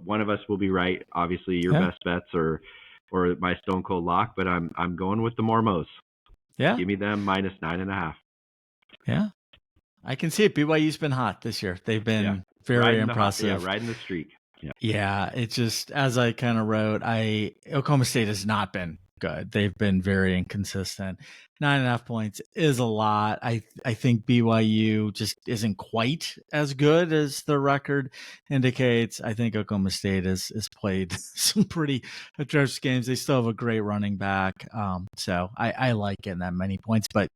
C: one of us will be right. Obviously, your best bets or my Stone Cold lock, but I'm going with the Mormos.
A: Yeah.
C: Give me them -9.5.
A: Yeah. I can see it. BYU's been hot this year. They've been very impressive.
C: Riding the streak.
A: Yeah. It's just, as I kind of wrote, Oklahoma State has not been good. They've been very inconsistent. 9.5 points is a lot. I think BYU just isn't quite as good as the record indicates. I think Oklahoma State has played some pretty atrocious games. They still have a great running back. So I like getting that many points, but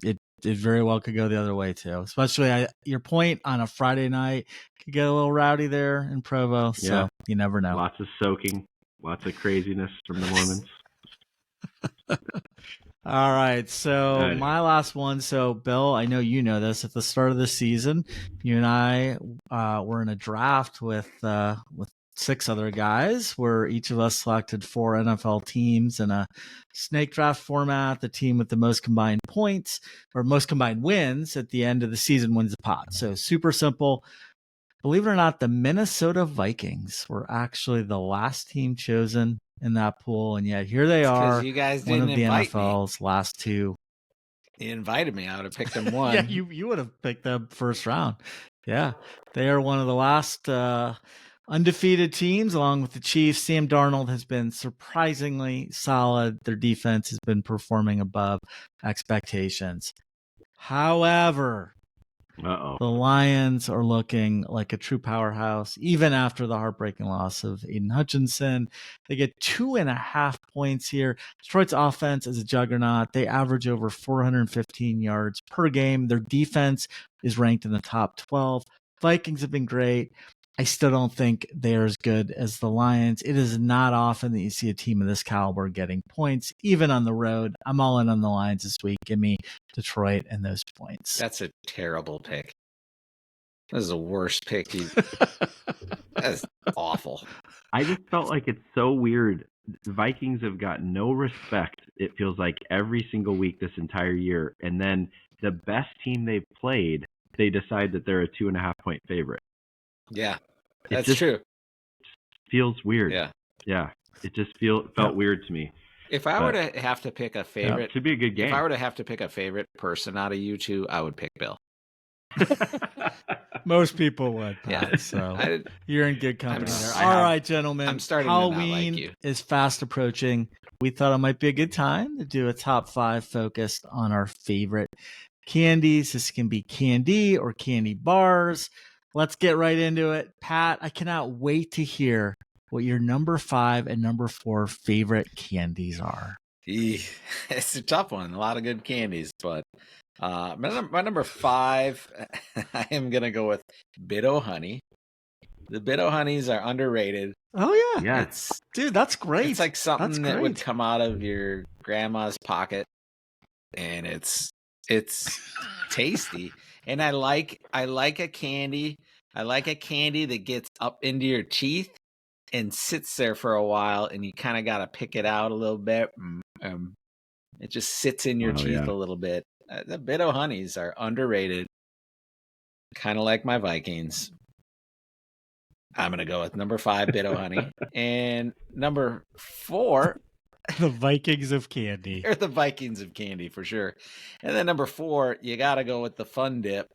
A: it very well could go the other way too. Especially your point on a Friday night could get a little rowdy there in Provo. So you never know.
C: Lots of soaking, lots of craziness from the Mormons.
A: All right. So my last one. So Bill, I know you know this. At the start of the season, you and I were in a draft with 6 other guys, where each of us selected 4 NFL teams in a snake draft format. The team with the most combined points or most combined wins at the end of the season wins the pot. So super simple. Believe it or not, the Minnesota Vikings were actually the last team chosen in that pool, and yet here they are.
B: You guys
A: one
B: didn't
A: of the
B: invite
A: NFL's
B: me.
A: last 2.
B: You invited me. I would have picked them one.
A: Yeah, you would have picked them first round. Yeah, they are one of the last undefeated teams, along with the Chiefs. Sam Darnold has been surprisingly solid. Their defense has been performing above expectations. However,
C: Uh-oh.
A: The Lions are looking like a true powerhouse, even after the heartbreaking loss of Aiden Hutchinson. They get 2.5 points here. Detroit's offense is a juggernaut. They average over 415 yards per game. Their defense is ranked in the top 12. Vikings have been great. I still don't think they're as good as the Lions. It is not often that you see a team of this caliber getting points, even on the road. I'm all in on the Lions this week. Give me Detroit and those points.
B: That's a terrible pick. This is the worst pick. That's awful.
C: I just felt like it's so weird. The Vikings have got no respect, it feels like, every single week this entire year. And then the best team they've played, they decide that they're a 2.5 point favorite.
B: Yeah, that's true.
C: Feels weird.
B: Yeah.
C: It just felt weird to me.
B: If I were to have to pick a favorite,
C: it should be a good game.
B: If I were to have to pick a favorite person out of you two, I would pick Bill.
A: Most people would. Pat, so you're in good company there. All right, gentlemen.
B: I'm starting
A: Halloween
B: to not like you.
A: is fast approaching. We thought it might be a good time to do a top 5 focused on our favorite candies. This can be candy or candy bars. Let's get right into it. Pat, I cannot wait to hear what your number 5 and number 4 favorite candies are.
B: It's a tough one. A lot of good candies, but my number 5, I am going to go with Bit-O-Honey. The Bit-O-Honeys are underrated.
A: Oh, yeah. Dude, that's great.
B: It's like something that would come out of your grandma's pocket, and it's tasty. And I like a candy. I like a candy that gets up into your teeth and sits there for a while, and you kind of got to pick it out a little bit. It just sits in your teeth a little bit. The Bit-O-Honeys are underrated, kind of like my Vikings. I'm going to go with number 5, Bit-O-Honey. And number 4...
A: the Vikings of candy.
B: They're the Vikings of candy, for sure. And then number 4, you got to go with the Fun Dip.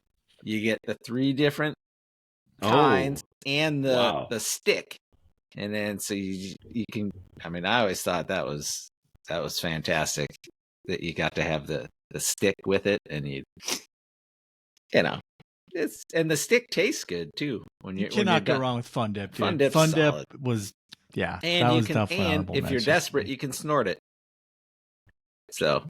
B: You get the 3 different kinds and the stick. And then so you can... I mean, I always thought that was fantastic that you got to have the stick with it, and you know, and the stick tastes good too.
A: You cannot go wrong with Fun Dip.
B: Dude.
A: Fun Dip was
B: and you can, and if you're desperate, you can snort it. So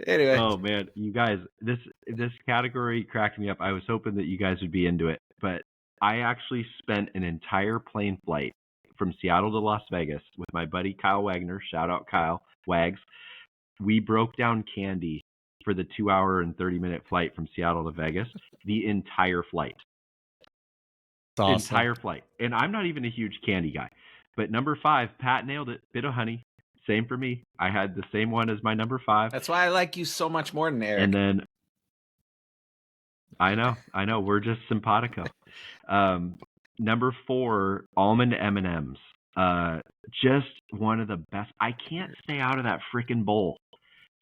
B: anyway,
C: oh man, you guys, this category cracked me up. I was hoping that you guys would be into it, but I actually spent an entire plane flight from Seattle to Las Vegas with my buddy Kyle Wagner. Shout out Kyle Wags. We broke down candy for the 2-hour and 30-minute flight from Seattle to Vegas. The entire flight.
A: Awesome.
C: Entire flight. And I'm not even a huge candy guy. But number 5, Pat nailed it. Bit-O-Honey. Same for me. I had the same one as my number 5.
B: That's why I like you so much more than Eric.
C: And then I know. We're just simpatico. Number 4, almond M&Ms. Just one of the best. I can't stay out of that freaking bowl.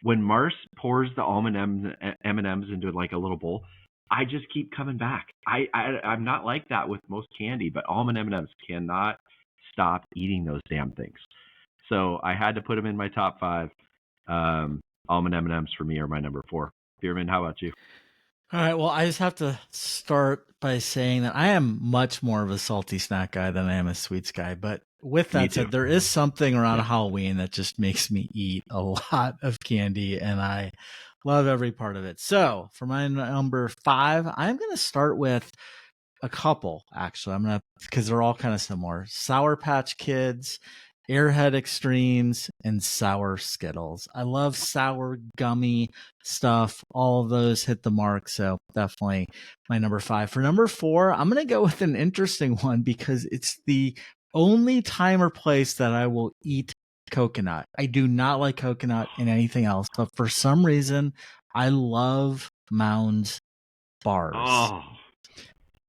C: When Mars pours the almond M&Ms into like a little bowl, I just keep coming back. I'm not like that with most candy, but almond M&Ms cannot stop eating those damn things. So I had to put them in my top 5. Almond M&Ms for me are my number 4. Bierman, how about you?
A: All right. Well, I just have to start by saying that I am much more of a salty snack guy than I am a sweets guy. But with that said, there is something around Halloween that just makes me eat a lot of candy, and I love every part of it. So for my number 5, I'm going to start with a couple, actually. Because they're all kind of similar. Sour Patch Kids, Airhead Extremes, and Sour Skittles. I love sour gummy stuff. All of those hit the mark, so definitely my number 5. For number 4, I'm going to go with an interesting one because it's the only time or place that I will eat coconut. I do not like coconut in anything else, but for some reason, I love Mounds bars.
C: Oh.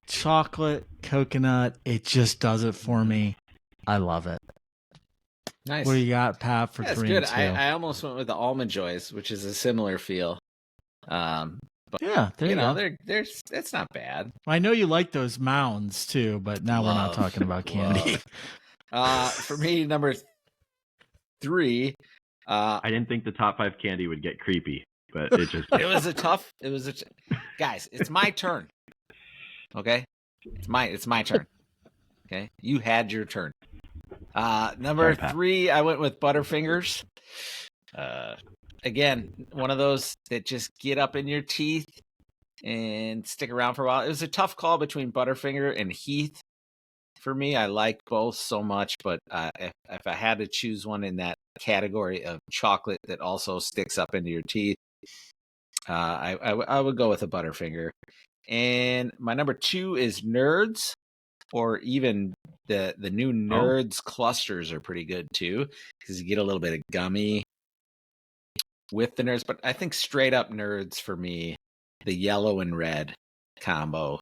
A: Chocolate, coconut, it just does it for me. I love it.
B: Nice.
A: What do you got, Pat, for 3 and 2?
B: I almost went with the Almond Joys, which is a similar feel. But
A: yeah, there you go.
B: It's not bad.
A: I know you like those Mounds too, but now we're not talking about candy.
B: For me, number 3,
C: I didn't think the top 5 candy would get creepy, but it just
B: it was a tough. Guys, it's my turn. Okay, it's my turn. Okay, you had your turn. Number 3, I went with Butterfingers. Again, one of those that just get up in your teeth and stick around for a while. It was a tough call between Butterfinger and Heath. For me, I like both so much, but if I had to choose one in that category of chocolate that also sticks up into your teeth, I would go with a Butterfinger. And my number 2 is Nerds, or even the new Nerds clusters are pretty good too, because you get a little bit of gummy with the Nerds. But I think straight up Nerds for me, the yellow and red combo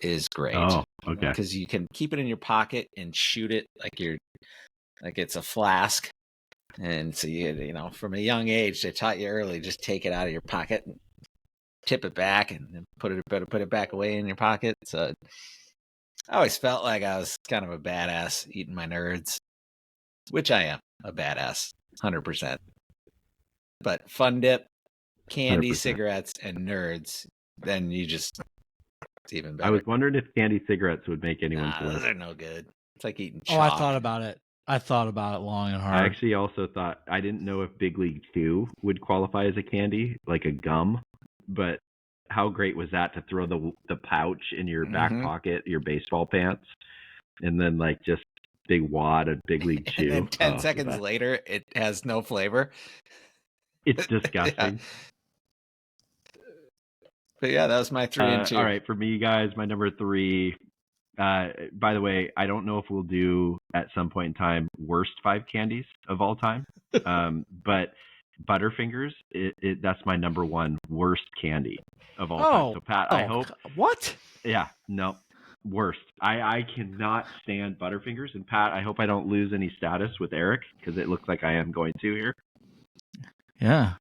B: is great.
C: Oh, okay.
B: Because you can keep it in your pocket and shoot it like it's a flask. And so you know, from a young age, they taught you early, just take it out of your pocket and tip it back and then put it back away in your pocket. So I always felt like I was kind of a badass eating my Nerds, which I am a badass, 100%. But Fun Dip, candy, 100%. Cigarettes, and Nerds, then it's even better.
C: I was wondering if candy cigarettes would make anyone's list.
B: Those are no good. It's like eating chalk.
A: Oh, I thought about it long and hard.
C: I actually also thought, I didn't know if Big League Chew would qualify as a candy, like a gum, but how great was that to throw the pouch in your back pocket, your baseball pants, and then like just big wad of Big League Chew.
B: And then 10 seconds later, it has no flavor.
C: It's disgusting.
B: But yeah, that was my 3 and 2.
C: All right, for me, guys, my number 3. By the way, I don't know if we'll do at some point in time worst 5 candies of all time, but Butterfingers, that's my number 1 worst candy of all time. So Pat, I hope
A: what?
C: Yeah, no, worst. I cannot stand Butterfingers, and Pat, I hope I don't lose any status with Eric because it looks like I am going to here.
A: Yeah,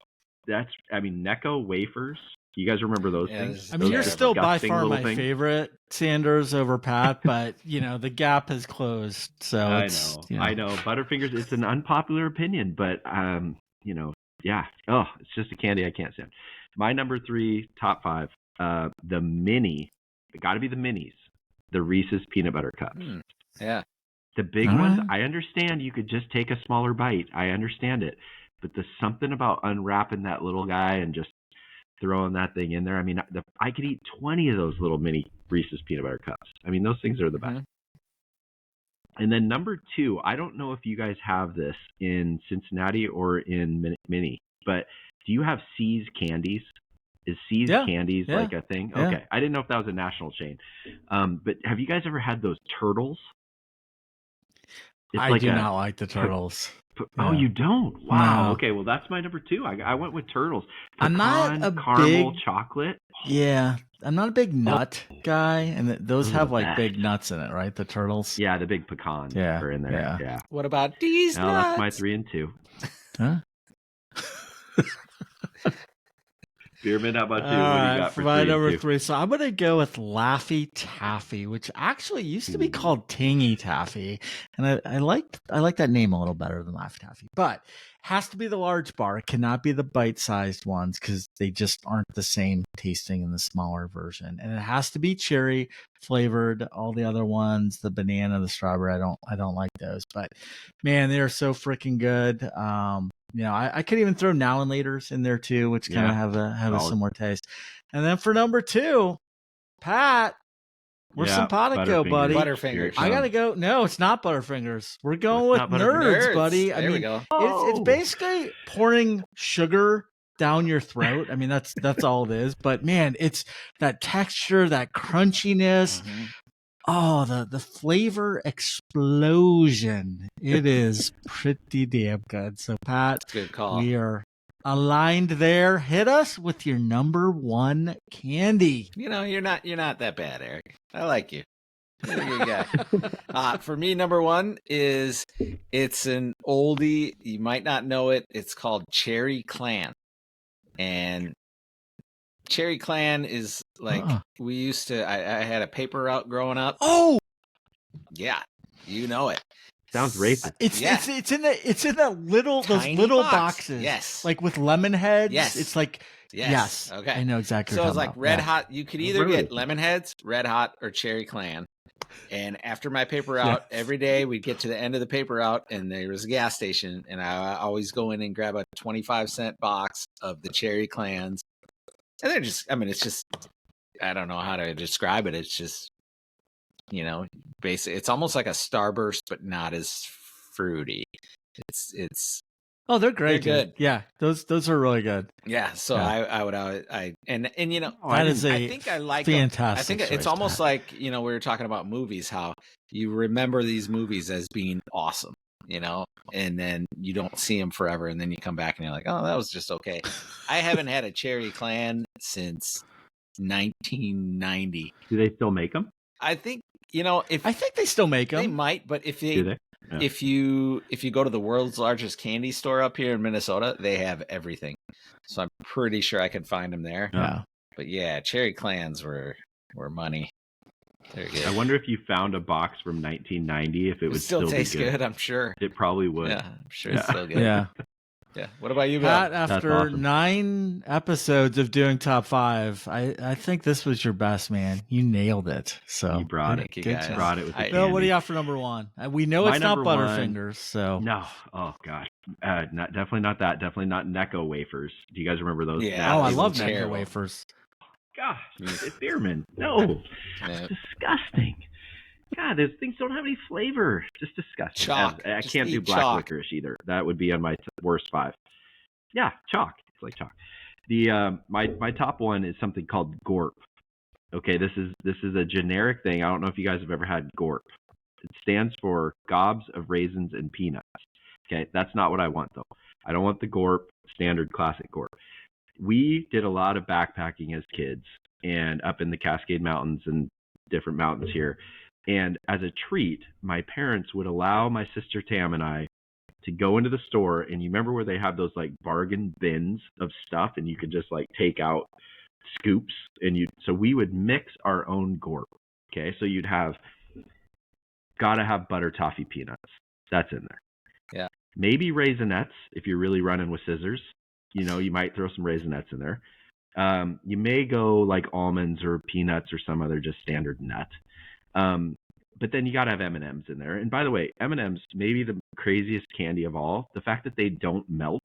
C: Necco wafers. You guys remember those things?
A: You're still by far my favorite, Sanders, over Pat, but the gap has closed. So
C: I know. Butterfingers, it's an unpopular opinion, but yeah. Oh, it's just a candy I can't stand. My number 3, top 5, the mini. It got to be the minis, the Reese's peanut butter cups.
B: Yeah.
C: The big ones, I understand you could just take a smaller bite. I understand it, but there's something about unwrapping that little guy and just throwing that thing in there. I could eat 20 of those little mini Reese's peanut butter cups. Those things are the best. And then number 2, I don't know if you guys have this in Cincinnati or in Mini, but do you have C's Candies? Is C's Candies like a thing? Yeah. Okay. I didn't know if that was a national chain. But have you guys ever had those turtles?
A: I do not like the turtles.
C: Oh, you don't? Wow. No. Okay, well, that's my number 2. I went with turtles. Pecan,
A: I'm not a
C: caramel chocolate.
A: Yeah, I'm not a big nut guy, and those have like big nuts in it, right? The turtles.
C: Yeah, the big pecans are in there. Yeah.
B: What about these nuts?
C: That's my 3 and 2.
A: Huh?
C: Spearman, how about you? What do you got for
A: my number 3? So I'm going to go with Laffy Taffy, which actually used to be called Tangy Taffy. And I like that name a little better than Laffy Taffy. But has to be the large bar. It cannot be the bite-sized ones because they just aren't the same tasting in the smaller version. And it has to be cherry flavored. All the other ones, the banana, the strawberry, I don't like those. But man, they are so freaking good. I could even throw Now and Laters in there too, which kind of have a similar taste. And then for number 2, Pat, we're simpatico, buddy.
B: Butterfingers.
A: I gotta go. No, it's not Butterfingers. We're going with Nerds, buddy.
B: There we go.
A: It's basically pouring sugar down your throat. That's all it is. But man, it's that texture, that crunchiness. Mm-hmm. Oh, the flavor explosion. It is pretty damn good. So, Pat,
B: good call.
A: We are aligned there. Hit us with your number 1 candy.
B: You're not that bad, Eric. I like you. You're a good guy. For me, number 1 it's an oldie. You might not know it. It's called Cherry Clan. And Cherry Clan is like we used to. I had a paper route growing up.
A: Oh,
B: yeah, you know it.
C: Sounds racist.
A: It's in that little
B: Tiny
A: those little
B: box.
A: boxes.
B: Yes.
A: Like with lemon heads.
B: Yes.
A: It's like yes.
B: Okay.
A: I know exactly.
B: So
A: what
B: it's
A: you're
B: like
A: talking
B: Red
A: about.
B: Hot. You could either get lemon heads, Red Hot, or Cherry Clan. And after my paper route, every day we'd get to the end of the paper route, and there was a gas station, and I always go in and grab a 25-cent box of the Cherry Clans. And they're just, I mean, it's just, I don't know how to describe it. It's just, basically, it's almost like a Starburst, but not as fruity. It's.
A: Oh, they're great.
B: They're good.
A: Yeah, those are really good.
B: Yeah, so I would I think I like
A: fantastic.
B: I think it's almost like we were talking about movies, how you remember these movies as being awesome, and then you don't see them forever, and then you come back and you're like, oh, that was just okay. I haven't had a Cherry Clan since 1990.
C: Do they still make them?
B: I think
A: I think they still make them.
B: They might, but if they.
C: Do they? Yeah.
B: If you go to the world's largest candy store up here in Minnesota, they have everything. So I'm pretty sure I could find them there.
A: Yeah.
B: But yeah, Cherry Clans were money. They're good.
C: I wonder if you found a box from 1990, if it would still
B: taste
C: be good.
B: I'm sure.
C: It probably would.
B: Yeah, I'm sure it's still good.
A: Yeah.
B: Yeah. What about you, Bill?
A: Pat, after 9 episodes of doing top 5, I think this was your best, man. You nailed it. So
C: you brought it.
B: You guys.
C: Brought it with the
A: Bill, what do you have for number 1? We know it's not Butterfingers, so
C: no. Oh gosh, definitely not that. Definitely not Necco wafers. Do you guys remember those?
B: Yeah.
A: I love Necco wafers.
C: Gosh, it's Bierman. No, disgusting. God, those things don't have any flavor. Just disgusting.
B: Chalk.
C: I can't do black licorice either. That would be on my worst 5. Yeah, chalk. It's like chalk. The my top one is something called Gorp. Okay, this is a generic thing. I don't know if you guys have ever had Gorp. It stands for gobs of raisins and peanuts. Okay, that's not what I want though. I don't want the Gorp, standard classic Gorp. We did a lot of backpacking as kids and up in the Cascade Mountains and different mountains here. And as a treat, my parents would allow my sister Tam and I to go into the store, and you remember where they have those like bargain bins of stuff, and you could just like take out scoops, and so we would mix our own Gorp. Okay, so you'd gotta have butter toffee peanuts. That's in there.
B: Yeah.
C: Maybe raisinettes if you're really running with scissors. You might throw some raisinettes in there. You may go like almonds or peanuts or some other just standard nut. But then you got to have M&Ms in there. And by the way, M&Ms may be the craziest candy of all. The fact that they don't melt.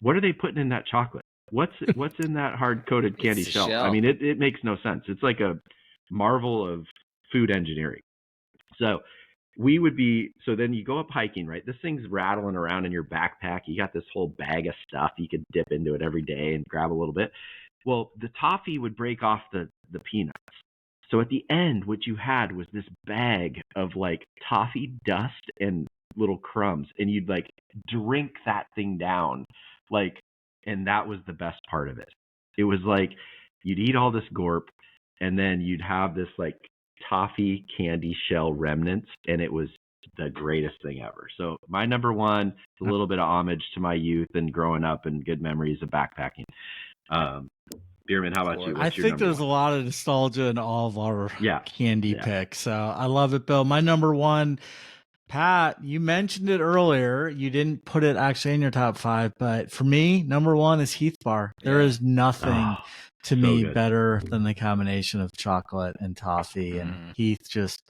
C: What are they putting in that chocolate? What's in that hard-coated candy shell? I mean, it makes no sense. It's like a marvel of food engineering. So then you go up hiking, right? This thing's rattling around in your backpack. You got this whole bag of stuff. You could dip into it every day and grab a little bit. Well, the toffee would break off the peanuts. So at the end, what you had was this bag of like toffee dust and little crumbs, and you'd like drink that thing down, and that was the best part of it. It was like you'd eat all this Gorp, and then you'd have this like toffee candy shell remnants, and it was the greatest thing ever. So my number 1 is a little bit of homage to my youth and growing up and good memories of backpacking. Bierman, how about you?
A: I think there's a lot of nostalgia in all of our candy picks. So I love it, Bill. My number 1, Pat, you mentioned it earlier. You didn't put it actually in your top 5, but for me, number 1 is Heath Bar. There is nothing to me better than the combination of chocolate and toffee, and Heath just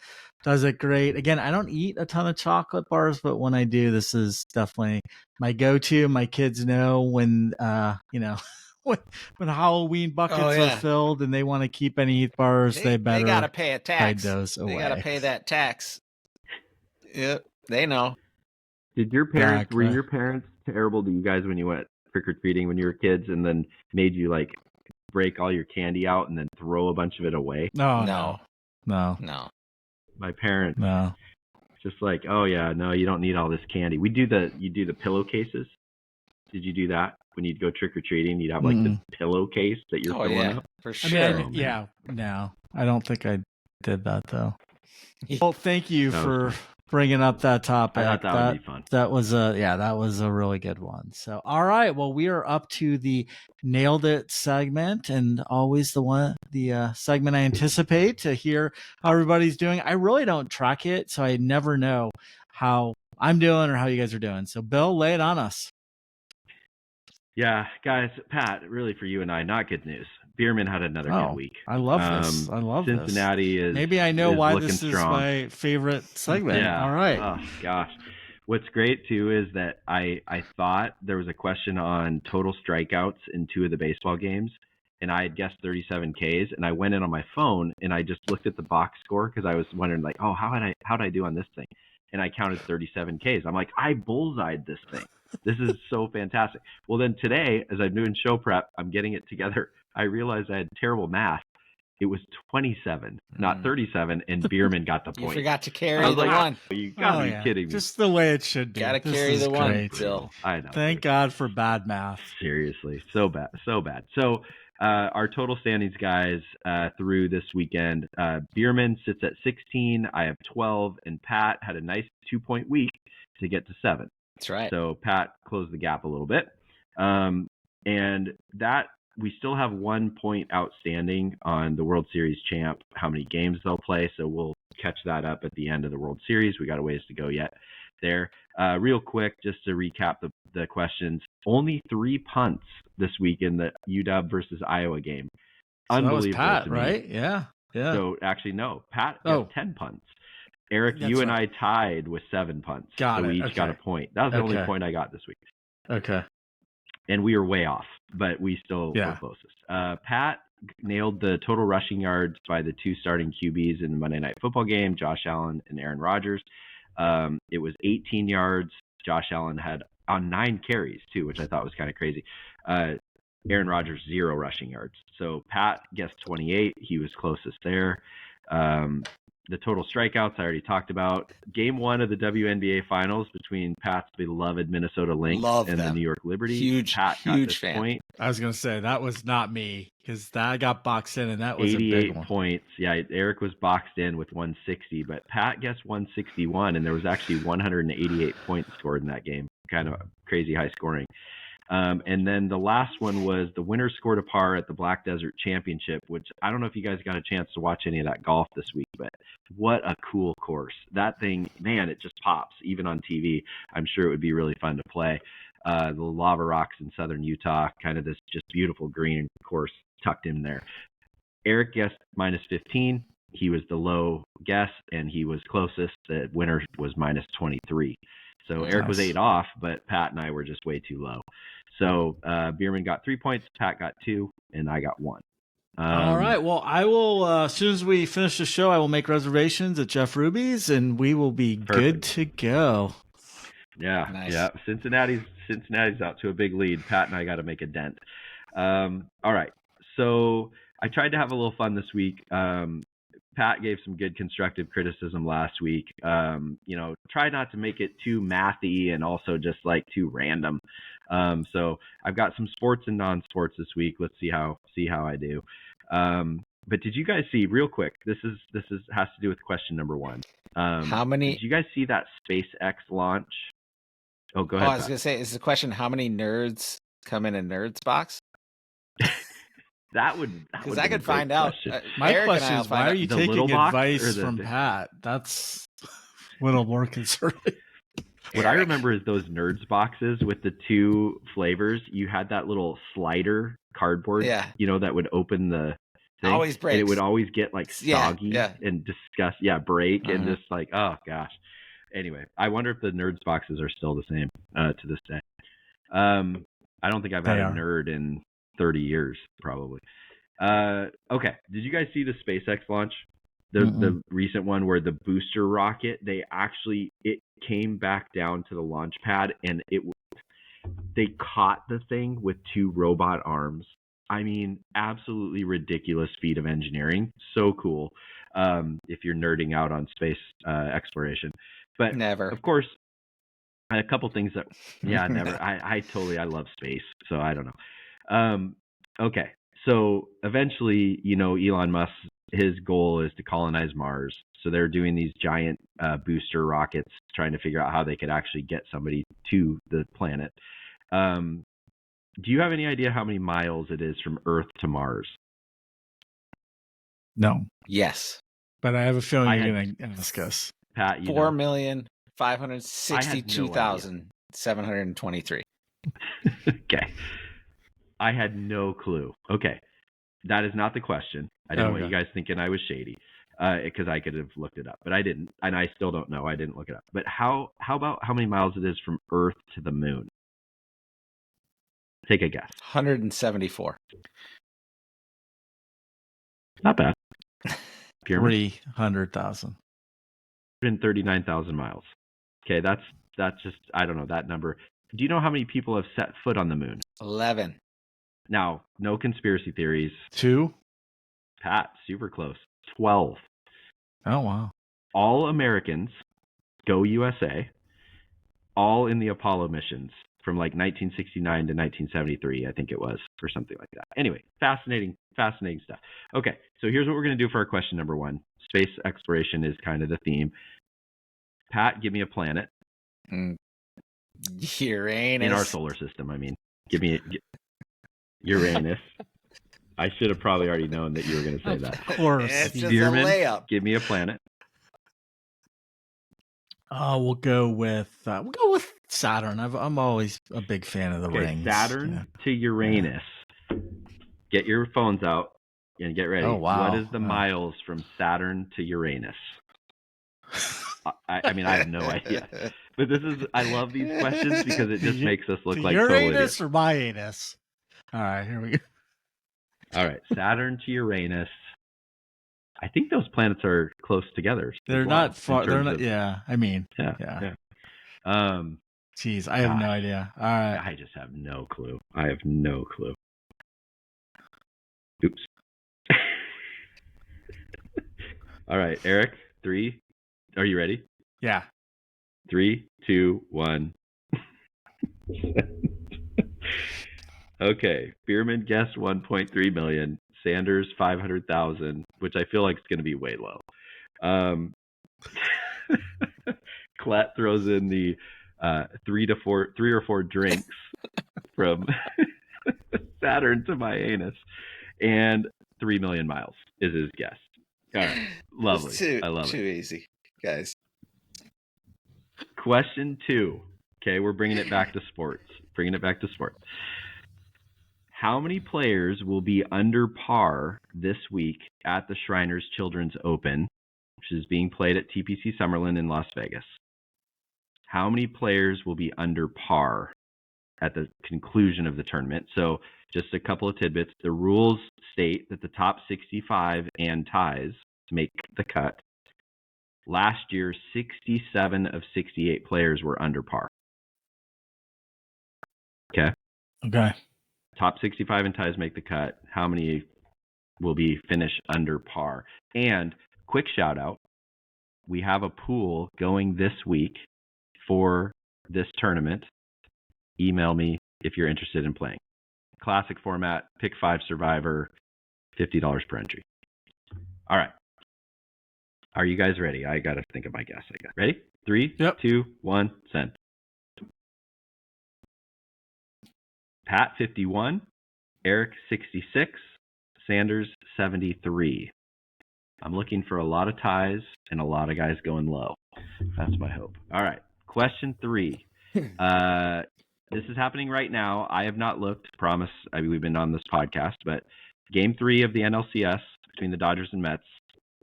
A: does it great. Again, I don't eat a ton of chocolate bars, but when I do, this is definitely my go-to. My kids know when when Halloween buckets are filled and they want to keep any Heath bars, they better
B: they gotta pay a tax.
A: Hide those away.
B: They gotta pay that tax. Yep, they know.
C: Did your parents were your parents terrible to you guys when you went trick or treating when you were kids, and then made you like break all your candy out and then throw a bunch of it away?
B: No.
C: My parents.
A: No.
C: Just like, oh yeah, no, you don't need all this candy. You do the pillowcases. Did you do that? When you'd go trick-or-treating, you'd have like the pillowcase that you're filling up.
B: For sure.
A: No, I don't think I did that though. Well, thank you for bringing up that topic.
C: I thought that would be fun.
A: That was a really good one. So, all right, well, we are up to the Nailed It segment, and always the segment I anticipate to hear how everybody's doing. I really don't track it, so I never know how I'm doing or how you guys are doing. So, Bill, lay it on us.
C: Yeah, guys, Pat, really for you and I, not good news. Bierman had another good week.
A: I love this. I love
C: Cincinnati
A: this.
C: Is
A: maybe I know why
C: looking
A: this
C: strong.
A: is my favorite segment.
C: Yeah.
A: All right.
C: Oh gosh. What's great too is that I thought there was a question on total strikeouts in 2 of the baseball games, and I had guessed 37 Ks, and I went in on my phone and I just looked at the box score because I was wondering like, oh, how'd I do on this thing? And I counted 37 Ks. I'm like, I bullseyed this thing. This is so fantastic. Well, then today, as I'm doing show prep, I'm getting it together. I realized I had terrible math. It was 27, not 37, and Bierman got the point.
B: You forgot to carry the one.
C: You gotta be kidding me.
A: Just the way it should be.
B: Gotta carry the one, Bill.
C: I know.
A: Thank God for bad math.
C: Seriously, so bad. So our total standings, guys, through this weekend, Bierman sits at 16. I have 12, and Pat had a nice 2-point week to get to 7.
B: That's right.
C: So Pat closed the gap a little bit. And that we still have 1 point outstanding on the World Series champ, how many games they'll play. So we'll catch that up at the end of the World Series. We got a ways to go yet there. Real quick, just to recap the questions, only 3 punts this week in the UW versus Iowa game.
A: So
C: Unbelievable.
A: That was Pat,
C: to me.
A: Right? Yeah.
C: So actually, no, Pat got 10 punts. Eric,
A: That's
C: you and
A: right.
C: I tied with 7 punts. We each got a point. That was the only point I got this week.
A: Okay.
C: And we were way off, but we still were closest. Pat nailed the total rushing yards by the 2 starting QBs in the Monday Night Football game, Josh Allen and Aaron Rodgers. It was 18 yards. Josh Allen had on 9 carries, too, which I thought was kind of crazy. Aaron Rodgers, 0 rushing yards. So Pat guessed 28. He was closest there. The total strikeouts I already talked about. Game 1 of the WNBA Finals between Pat's beloved Minnesota Lynx and the New York Liberty.
B: Huge fan.
C: Point.
A: I was going to say, that was not me, because that got boxed in, and that was
C: 88
A: a big one.
C: points. Yeah, Eric was boxed in with 160, but Pat guessed 161, and there was actually 188 points scored in that game. Kind of crazy high scoring. And then the last one was the winner scored a par at the Black Desert Championship, which I don't know if you guys got a chance to watch any of that golf this week, but what a cool course. That thing, man, it just pops, even on TV. I'm sure it would be really fun to play. The lava rocks in southern Utah, kind of this just beautiful green course tucked in there. Eric guessed minus 15. He was the low guess, and he was closest. The winner was minus 23. So Eric was 8 off, but Pat and I were just way too low. So Bierman got 3 points, Pat got 2, and I got 1.
A: All right. Well, I will, as soon as we finish the show, I will make reservations at Jeff Ruby's, and we will be good to go.
C: Yeah. Nice. Yeah. Cincinnati's out to a big lead. Pat and I got to make a dent. All right. So I tried to have a little fun this week. Pat gave some good constructive criticism last week. Try not to make it too mathy and also just like too random. So I've got some sports and non-sports this week. Let's see how I do. But did you guys see, real quick? This has to do with question number 1.
B: How many?
C: Did you guys see that SpaceX launch? Oh, go ahead.
B: I was going to say, is the question how many nerds come in a nerds box?
C: That would
B: because I could find out.
A: My question is, why are you taking advice from Pat? That's a little more concerning.
C: What I remember is those nerds boxes with the 2 flavors. You had that little slider cardboard, that would open the thing.
B: Always breaks.
C: And it would always get like soggy and disgust. Yeah, break and just like, oh gosh. Anyway, I wonder if the nerds boxes are still the same to this day. I don't think I've had a nerd in 30 years, probably. Okay. Did you guys see the SpaceX launch? The recent one where the booster rocket, it came back down to the launch pad and they caught the thing with 2 robot arms. I mean, absolutely ridiculous feat of engineering. So cool. If you're nerding out on space exploration. But
B: never.
C: Of course, a couple things that, never. I love space, so I don't know. Okay, so eventually, Elon Musk, his goal is to colonize Mars. So they're doing these giant booster rockets, trying to figure out how they could actually get somebody to the planet. Do you have any idea how many miles it is from Earth to Mars?
A: No.
B: Yes.
A: But I have a feeling you're going to ask us.
C: Pat,
B: 4,000,000 562,723.
C: Okay. I had no clue. Okay. That is not the question. I didn't want you guys thinking I was shady, because I could have looked it up, but I didn't, and I still don't know. I didn't look it up. But how about how many miles it is from Earth to the moon? Take a guess.
B: 174.
C: Not bad.
A: 300,000.
C: 139,000 miles. Okay, that's just, I don't know that number. Do you know how many people have set foot on the moon?
B: 11.
C: Now, no conspiracy theories.
A: 2?
C: Pat, super close. 12.
A: Oh, wow.
C: All Americans, go USA, all in the Apollo missions from like 1969 to 1973, I think it was, or something like that. Anyway, fascinating stuff. Okay, so here's what we're going to do for our question number 1. Space exploration is kind of the theme. Pat, give me a planet.
B: Uranus.
C: In our solar system, I mean. Give me Uranus. I should have probably already known that you were going to say that.
A: Of course.
B: It's just a layup.
C: Give me a planet.
A: We'll go with Saturn. I'm always a big fan of the rings.
C: Saturn to Uranus. Yeah. Get your phones out and get ready.
A: Oh, wow.
C: What is the miles from Saturn to Uranus? I mean, I have no idea. But I love these questions because it just makes us look like
A: Uranus or my anus. All right, here we go.
C: All right, Saturn to Uranus. I think those planets are close together.
A: They're not far. They're not. Yeah, I mean, yeah. Jeez, I have no idea. All right,
C: I just have no clue. I have no clue. Oops. All right, Eric. 3. Are you ready?
A: Yeah.
C: 3, 2, 1. Okay. Bierman guessed 1.3 million. Sanders 500,000, which I feel like is going to be way low. Klett throws in the 3 or 4 drinks from Saturn to my anus, and 3 million miles is his guess. All right, lovely. I love it.
B: Too easy, guys.
C: Question 2. Okay, we're bringing it back to sports. How many players will be under par this week at the Shriners Children's Open, which is being played at TPC Summerlin in Las Vegas? How many players will be under par at the conclusion of the tournament? So just a couple of tidbits. The rules state that the top 65 and ties make the cut. Last year, 67 of 68 players were under par. Okay. Top 65 and ties make the cut. How many will be finished under par? And quick shout out, we have a pool going this week for this tournament. Email me if you're interested in playing. Classic format, pick 5 survivor, $50 per entry. All right. Are you guys ready? I got to think of my guess. Ready? 3, 2, 1, send. Pat 51, Eric 66, Sanders 73. I'm looking for a lot of ties and a lot of guys going low. That's my hope. All right. Question 3. This is happening right now. I have not looked. Promise. I mean, we've been on this podcast, but Game 3 of the NLCS between the Dodgers and Mets.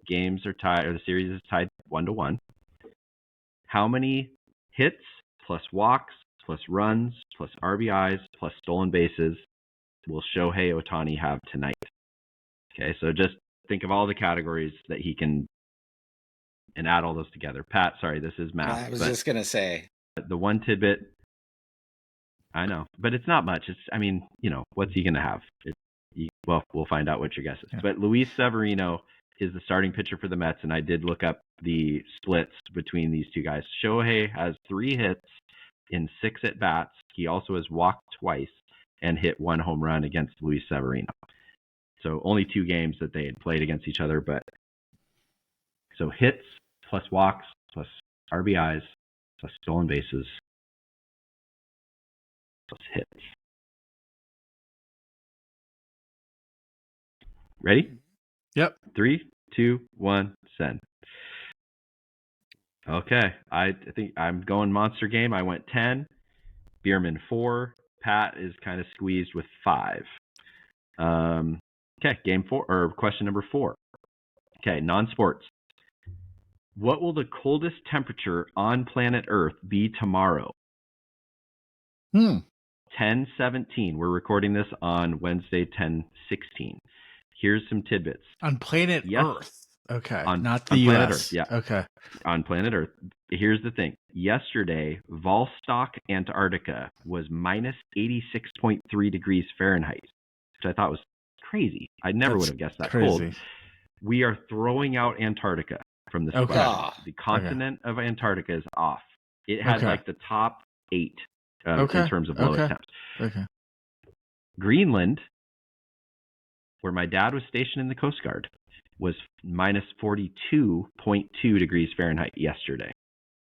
C: Games are tied, or the series is tied 1-1. How many hits plus walks plus runs plus RBIs plus stolen bases will Shohei Ohtani have tonight? Okay, so just think of all the categories that he can and add all those together. Pat, sorry, this is math.
B: I was just going to say.
C: The one tidbit, I know, but it's not much. What's he going to have? Well, we'll find out what your guess is. Yeah. But Luis Severino is the starting pitcher for the Mets, and I did look up the splits between these two guys. Shohei has 3 hits in 6 at-bats. He also has walked twice and hit 1 home run against Luis Severino. So only 2 games that they had played against each other. But so hits plus walks plus RBIs plus stolen bases plus hits. Ready?
A: Yep.
C: 3, 2, 1, send. Okay. I think I'm going monster game. I went 10. Bierman 4. Pat is kind of squeezed with 5. Okay, game 4 or question number 4. Okay, non-sports. What will the coldest temperature on planet Earth be tomorrow? 10/17. We're recording this on Wednesday, 10/16. Here's some tidbits.
A: On planet Earth. Okay. Not the
C: on
A: US.
C: Planet Earth, yeah.
A: Okay.
C: On planet Earth. Here's the thing. Yesterday, Volstock, Antarctica was minus 86.3 degrees Fahrenheit, which I thought was crazy. I never would have guessed that cold. We are throwing out Antarctica from the spread. The continent of Antarctica is off. It had like the top 8 in terms of lowest temps.
A: Okay.
C: Greenland, where my dad was stationed in the Coast Guard, was minus 42.2 degrees Fahrenheit yesterday.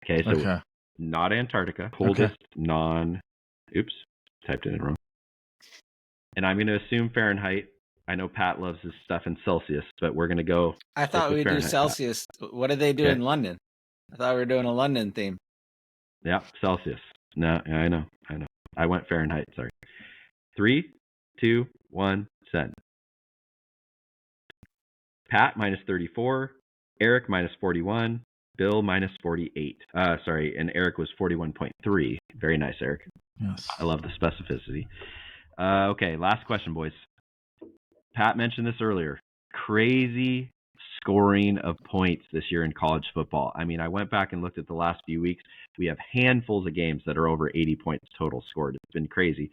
C: Okay, so not Antarctica, coldest oops, typed it in wrong. And I'm going to assume Fahrenheit. I know Pat loves his stuff in Celsius, but we're going to go.
B: I thought we'd do Celsius. Pat. What did they do in London? I thought we were doing a London theme.
C: Yeah, Celsius. No, I know. I went Fahrenheit, sorry. 3, 2, 1, send. Pat minus 34, Eric minus 41, Bill minus 48. And Eric was 41.3. Very nice, Eric.
A: Yes.
C: I love the specificity. Okay, last question, boys. Pat mentioned this earlier. Crazy scoring of points this year in college football. I mean, I went back and looked at the last few weeks. We have handfuls of games that are over 80 points total scored. It's been crazy.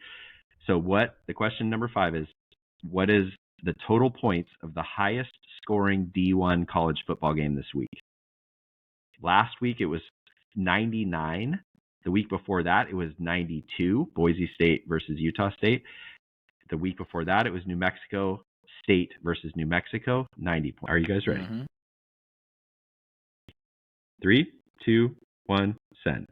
C: So the question number 5 is, what is the total points of the highest scoring D1 college football game this week? Last week it was 99. The week before that it was 92, Boise State versus Utah State. The week before that it was New Mexico State versus New Mexico, 90 points. Are you guys ready? 3, 2, 1, send.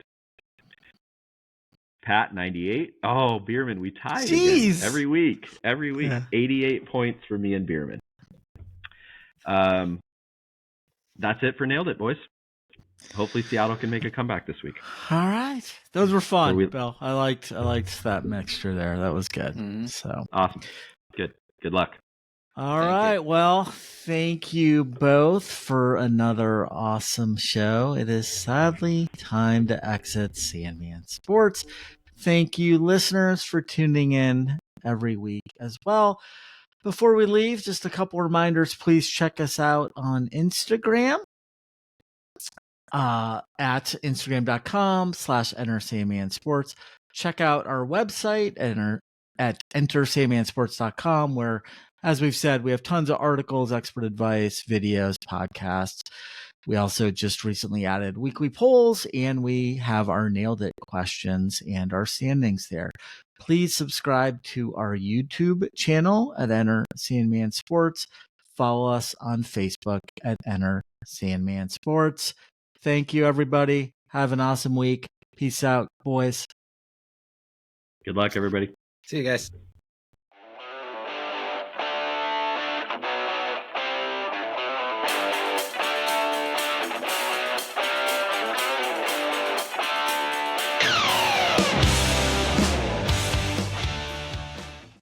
C: Pat 98. Oh, Bierman, we tied again. Every week. Yeah. 88 points for me and Bierman. That's it for Nailed It, boys. Hopefully Seattle can make a comeback this week.
A: All right. Those were fun, Bill. I liked that mixture there. That was good. So
C: awesome. Good luck.
A: All right. Well, thank you both for another awesome show. It is sadly time to exit Sandman Sports. Thank you, listeners, for tuning in every week as well. Before we leave, just a couple reminders. Please check us out on Instagram at instagram.com/entersandmansports. Check out our website at entersandmansports.com, where, as we've said, we have tons of articles, expert advice, videos, podcasts. We also just recently added weekly polls, and we have our Nailed It questions and our standings there. Please subscribe to our YouTube channel at Enter Sandman Sports. Follow us on Facebook at Enter Sandman Sports. Thank you, everybody. Have an awesome week. Peace out, boys.
C: Good luck, everybody.
B: See you guys.